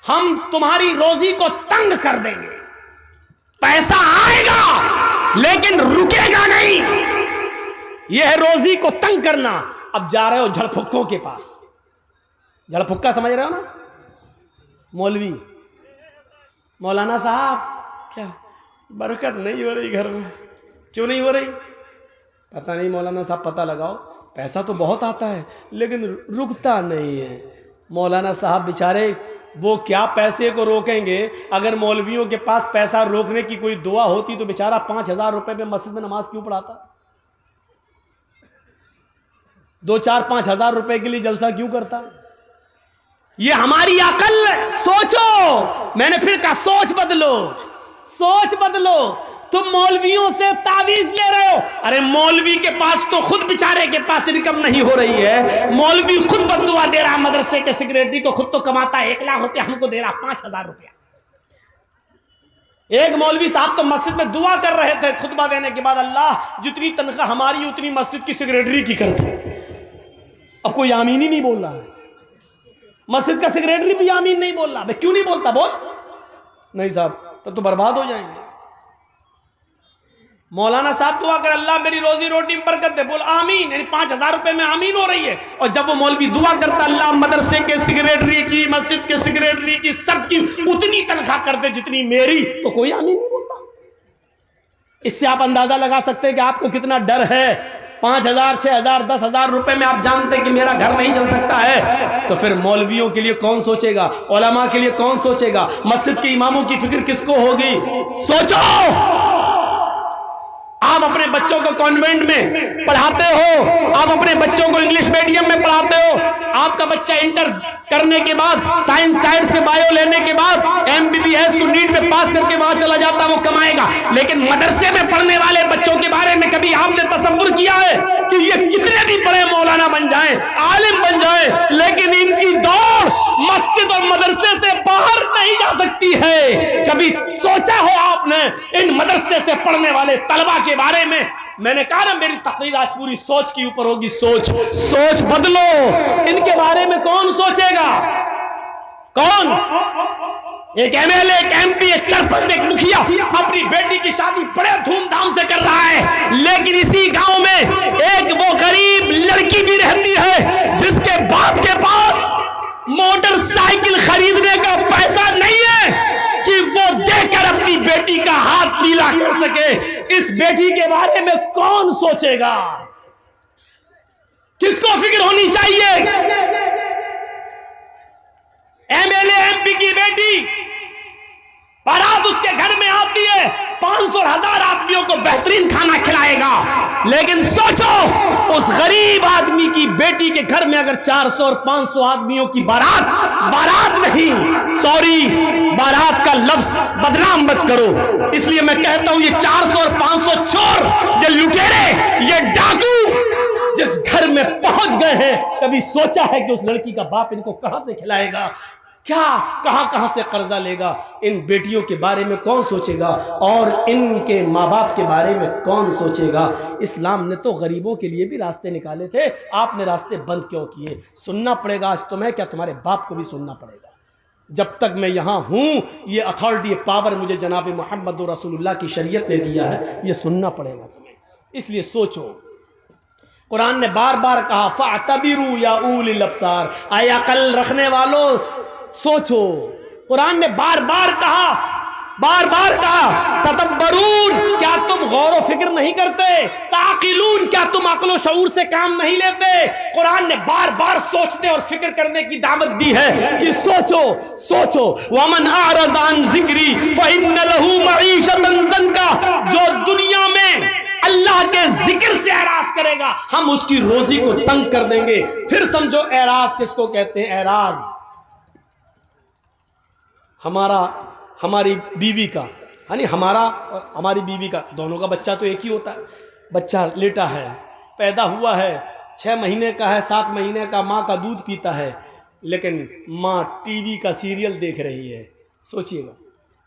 हम तुम्हारी रोजी को तंग कर देंगे, पैसा आएगा लेकिन रुकेगा नहीं। यह है रोजी को तंग करना। अब जा रहे हो झड़फुक्कों के पास। झड़फुक्का समझ रहे हो ना? मौलवी, मौलाना साहब क्या बरकत नहीं हो रही घर में? क्यों नहीं हो रही? पता नहीं मौलाना साहब, पता लगाओ। पैसा तो बहुत आता है लेकिन रुकता नहीं है। मौलाना साहब बेचारे वो क्या पैसे को रोकेंगे? अगर मौलवियों के पास पैसा रोकने की कोई दुआ होती तो बेचारा 5,000 रुपए में मस्जिद में नमाज क्यों पढ़ाता? 2, 4, 5,000 रुपए के लिए जलसा क्यों करता? ये हमारी अकल। सोचो, मैंने फिर कहा सोच बदलो, सोच बदलो। तुम मौलवियों से तावीज ले रहे हो। अरे मौलवी के पास तो खुद बेचारे के पास इनकम नहीं हो रही है। मौलवी खुद बददुआ दे रहा मदरसे के सेक्रेटरी को, खुद तो कमाता है 1 लाख रुपया, हमको दे रहा 5,000 रुपया। एक मौलवी साहब तो मस्जिद में दुआ कर रहे थे खुतबा देने के बाद, अल्लाह जितनी तनख्वाह हमारी उतनी मस्जिद की सेक्रेटरी की कर दो। अब कोई आमीन ही नहीं बोल रहा है। मस्जिद का सेक्रेटरी भी आमीन नहीं बोल रहा। भाई क्यों नहीं बोलता? बोल। नहीं साहब तब तो बर्बाद हो जाएंगे। मौलाना साहब दुआ कर, अल्लाह मेरी रोजी रोटी में बरकत दे, बोल आमीन। यानी 5,000 रुपए में आमीन हो रही है। और जब वो मौलवी दुआ करता, अल्लाह मदरसे के सेक्रेटरी की, मस्जिद के सेक्रेटरी की, सबकी उतनी तनख्वाह कर दे जितनी मेरी, तो कोई आमीन नहीं बोलता। इससे आप अंदाजा लगा सकते हैं कि आपको कितना डर है। 5,000, 6,000, 10,000 रुपए में आप जानते हैं कि मेरा घर नहीं चल सकता है, तो फिर मौलवियों के लिए कौन सोचेगा? उलमा के लिए कौन सोचेगा? मस्जिद के इमामों की फिक्र किसको होगी? सोचो। आप अपने बच्चों को कॉन्वेंट में पढ़ाते हो, आप अपने बच्चों को इंग्लिश मीडियम में पढ़ाते हो। आपका बच्चा इंटर करने के बाद, साइंस साइड से बायो लेने के बाद, MBBS को नीट में पास करके वहां चला जाता, वो कमाएगा। लेकिन मदरसे में पढ़ने वाले बच्चों के बारे में कभी आपने तसव्वुर किया है कि ये कितने भी बड़े मौलाना बन जाएं, आलिम बन जाएं, लेकिन इनकी दौड़ मस्जिद और मदरसे से बाहर नहीं जा सकती है? कभी सोचा है आपने इन मदरसे से पढ़ने वाले तलबा के बारे में? मैंने कहा ना मेरी तकरीर आज पूरी सोच के ऊपर होगी। सोच, सोच बदलो। इनके बारे में कौन सोचेगा? कौन? एक MLA, एक MP, एक सरपंच, एक मुखिया अपनी बेटी की शादी बड़े धूमधाम से कर रहा है, लेकिन इसी गांव में एक वो गरीब लड़की भी रहती है जिसके बाप के पास मोटरसाइकिल खरीदने का पैसा नहीं है कि वो देकर अपनी बेटी का हाथ पीला कर सके। इस बेटी के बारे में कौन सोचेगा? किसको फिक्र होनी चाहिए? MLA, MP की बेटी बारात उसके घर में आती है, 500 और 1000 आदमियों को बेहतरीन खाना खिलाएगा। लेकिन सोचो उस गरीब आदमी की बेटी के घर में अगर 400 और 500 आदमियों की बारात नहीं, सॉरी बारात का लफ्ज बदनाम मत करो, इसलिए मैं कहता हूं ये 400 और 500 चोर, ये लुटेरे, ये डाकू जिस घर में पहुंच गए हैं, कभी सोचा है कि उस लड़की का बाप इनको कहां से खिलाएगा? क्या कहां से कर्जा लेगा? इन बेटियों के बारे में कौन सोचेगा? और इनके माँ बाप के बारे में कौन सोचेगा? इस्लाम ने तो गरीबों के लिए भी रास्ते निकाले थे, आपने रास्ते बंद क्यों किए? सुनना पड़ेगा आज तुम्हें, क्या तुम्हारे बाप को भी सुनना पड़ेगा। जब तक मैं यहाँ हूँ, ये अथॉरिटी, पावर मुझे जनाब मोहम्मद रसूलुल्लाह की शरीयत ने दिया है, ये सुनना पड़ेगा तुम्हें। इसलिए सोचो। कुरान ने बार बार कहा फ़अतबिरू या उलिल अब्सार, आए अकल रखने वालों सोचो। कुरान ने बार बार कहा तदब्बरून, क्या तुम गौर व फिक्र नहीं करते? ताकिलून, क्या तुम अक्ल शऊर से काम नहीं लेते? कुरान ने बार बार सोचने और फिक्र करने की दावत दी है कि सोचो। वमन अअरज़ अन ज़िक्री फ़इन्न लहू मईशतन ज़ंका, जो दुनिया में अल्लाह के जिक्र से एराज करेगा, हम उसकी रोजी को तंग कर देंगे। फिर समझो एराज किसको कहते हैं? एराज हमारी बीवी का, यानी हमारा और हमारी बीवी का, दोनों का बच्चा तो एक ही होता है। बच्चा लेटा है, पैदा हुआ है, 6 महीने का है, 7 महीने का, माँ का दूध पीता है, लेकिन माँ टीवी का सीरियल देख रही है। सोचिएगा,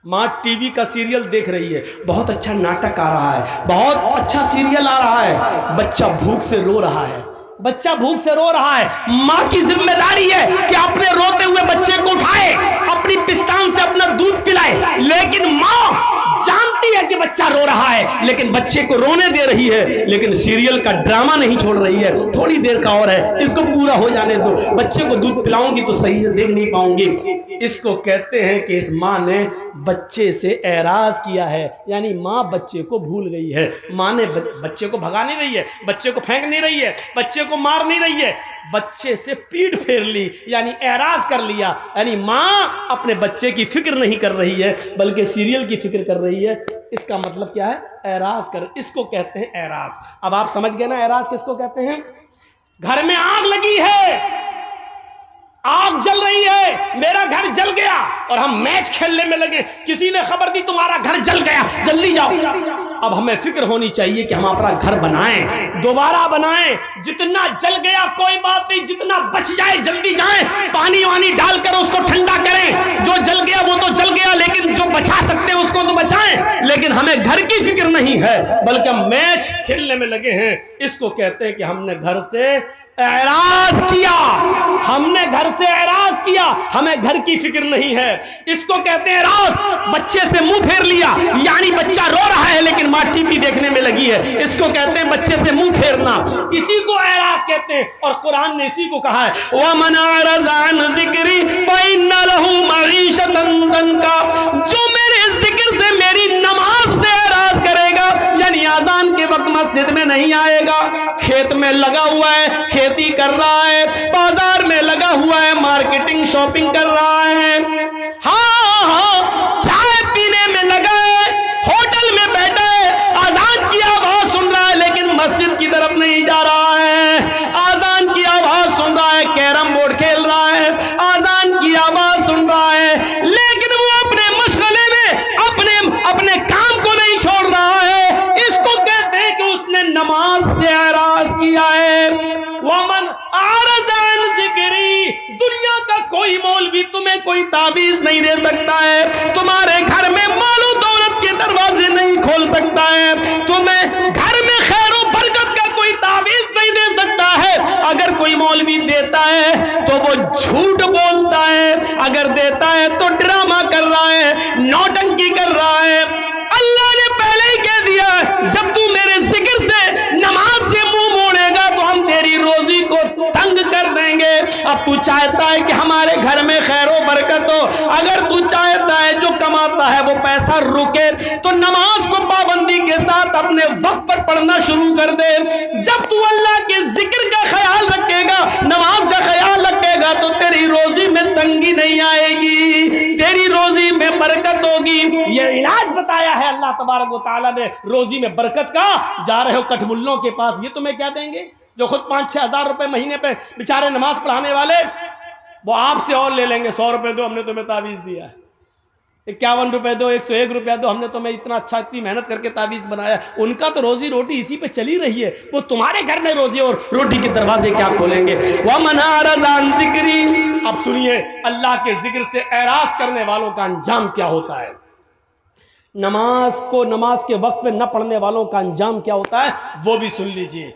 माँ टीवी का सीरियल देख रही है, बहुत अच्छा नाटक आ रहा है, बहुत अच्छा सीरियल आ रहा है, बच्चा भूख से रो रहा है, बच्चा भूख से रो रहा है। माँ की जिम्मेदारी है कि अपने रोते हुए बच्चे को उठाए, अपनी पिस्तान से अपना दूध पिलाए, लेकिन माँ जानती है कि बच्चा रो रहा है, लेकिन बच्चे को रोने दे रही है, लेकिन सीरियल का ड्रामा नहीं छोड़ रही है। थोड़ी देर का और है, इसको पूरा हो जाने दो, बच्चे को दूध पिलाऊंगी तो सही से देख नहीं पाऊंगी। इसको कहते हैं कि इस माँ ने बच्चे से एराज किया है, यानी माँ बच्चे को भूल गई है। माँ ने बच्चे को भगा नहीं रही है, बच्चे को फेंक नहीं रही है, बच्चे को मार नहीं रही है, बच्चे से पीठ फेर ली, यानी एराज कर लिया। यानी माँ अपने बच्चे की फिक्र नहीं कर रही है, बल्कि सीरियल की फिक्र कर रही है। इसका मतलब क्या है? एराज कर, इसको कहते हैं एराज। अब आप समझ गए ना एराज किसको कहते हैं? घर में आग लगी है, आग जल रही है, मेरा घर जल गया और हम मैच खेलने में लगे, किसी ने खबर दी तुम्हारा घर जल गया, जल्दी जाओ। अब हमें फिक्र होनी चाहिए कि हम अपना घर बनाएं, दोबारा बनाएं। जितना जल गया कोई बात नहीं, जितना बच जाए जल्दी जाएं, पानी वानी डालकर उसको ठंडा करें। जो जल गया वो तो जल गया, लेकिन जो बचा सकते हैं उसको तो बचाएं। लेकिन हमें घर की फिक्र नहीं है, बल्कि हम मैच खेलने में लगे हैं। इसको कहते हैं कि हमने घर से एराज किया, हमने घर से एराज किया, हमें घर की फिक्र नहीं है। इसको कहते हैं एराज। बच्चे से मुंह फेर लिया, यानी बच्चा रो रहा है लेकिन माँ टीवी देखने में लगी है, इसको कहते हैं बच्चे से मुंह फेरना, इसी को एराज कहते हैं। और कुरान ने इसी को कहा है, वमन अरज़ अन ज़िक्री फ़इन्न लहू मईशतन ज़ंका, जो मेरे जिक्र से, मेरी नमाज से एराज करेगा, यानी आजान के वक्त मस्जिद में नहीं आएगा, खेत में लगा हुआ है, खेती कर रहा है, बाजार में लगा हुआ है, मार्केटिंग शॉपिंग कर रहा है, हाँ, चाय पीने में लगा है, होटल में बैठा है, आजान की आवाज सुन रहा है, लेकिन मस्जिद की तरफ नहीं जा रहा है। आजान की आवाज सुन रहा है, कैरम बोर्ड खेल रहा है, आजान की आवाज सुन रहा है, लेकिन वो अपने मशगले में अपने काम को नहीं छोड़ रहा है। इसको कहते हैं कि उसने नमाज से एराज किया है। वमन अरज़ अन ज़िक्री, दुनिया का कोई मौलवी तुम्हें कोई ताबीज नहीं दे सकता है, तुम्हारे घर में मालो दौलत के दरवाजे नहीं खोल सकता है, तुम्हें घर में खैर और बरकत का कोई ताबीज नहीं दे सकता है। अगर कोई मौलवी देता है तो वो झूठ बोलता है, अगर देता है तो ड्रामा कर रहा है, नौटंकी कर रहा है। अल्लाह ने पहले ही कह दिया, जब तू मेरे जिक्र से, नमाज से मुंह मोड़ेगा तो हम तेरी रोजी को तंग कर देंगे। अब तू चाहता है कि हमारे घर में खैर और बरकत हो, अगर तू चाहता है जो कमाता है वो पैसा रुके, तो नमाज को पाबंदी के साथ अपने वक्त पर पढ़ना शुरू कर दे। जब तू अल्लाह के जिक्र का ख्याल रखेगा, नमाज का ख्याल रखेगा, तो तेरी रोजी में तंगी नहीं आएगी, तेरी रोजी में बरकत होगी। ये इलाज बताया है अल्लाह तबारक व तआला ने रोजी में बरकत का। जा रहे हो कठमुल्लों के पास, ये तुम्हें क्या देंगे? जो खुद 5-6 हज़ार रुपए महीने पे बेचारे नमाज पढ़ाने वाले, वो आपसे और ले लेंगे। 100 रुपए दो, हमने तुम्हें तावीज दिया है, 51 रुपए दो, 101 रुपया दो, हमने तुम्हें इतना अच्छा, इतनी मेहनत करके तावीज बनाया। उनका तो रोजी रोटी इसी पे चली रही है, वो तुम्हारे घर में रोजी और रोटी के दरवाजे क्या खोलेंगे? वमन अरज़ अन ज़िक्री। अब सुनिए, अल्लाह के जिक्र से एराज करने वालों का अंजाम क्या होता है। नमाज को नमाज के वक्त में न पढ़ने वालों का अंजाम क्या होता है, वो भी सुन लीजिए।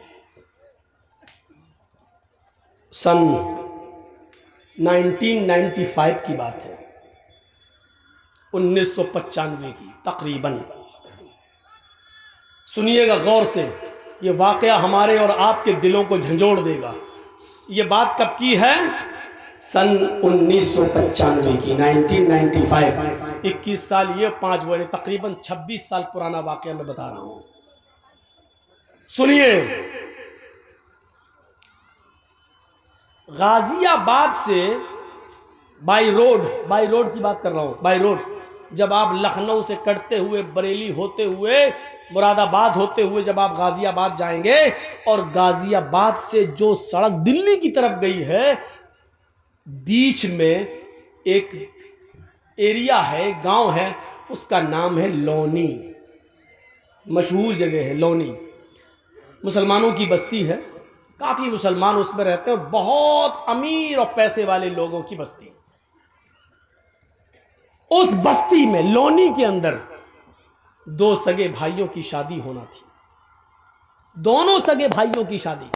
सन 1995 की बात है, 1995 की तकरीबन। सुनिएगा गौर से, ये वाकया हमारे और आपके दिलों को झंझोड़ देगा। ये बात कब की है? सन 1995 की, 1995। 21 साल ये, 5 वो, तकरीबन 26 साल पुराना वाकया मैं बता रहा हूं। सुनिए, गाजियाबाद से बाई रोड की बात कर रहा हूं, बाई रोड, जब आप लखनऊ से कटते हुए, बरेली होते हुए, मुरादाबाद होते हुए जब आप गाजियाबाद जाएंगे, और गाजियाबाद से जो सड़क दिल्ली की तरफ गई है, बीच में एक एरिया है, गांव है, उसका नाम है लोनी। मशहूर जगह है लोनी, मुसलमानों की बस्ती है, काफ़ी मुसलमान उसमें रहते हैं, बहुत अमीर और पैसे वाले लोगों की बस्ती। उस बस्ती में लोनी के अंदर दो सगे भाइयों की शादी होना थी, दोनों सगे भाइयों की शादी।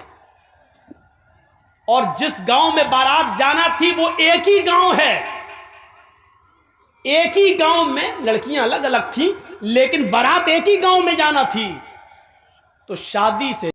और जिस गांव में बारात जाना थी वो एक ही गांव है, एक ही गांव में, लड़कियां अलग अलग थी लेकिन बारात एक ही गांव में जाना थी। तो शादी से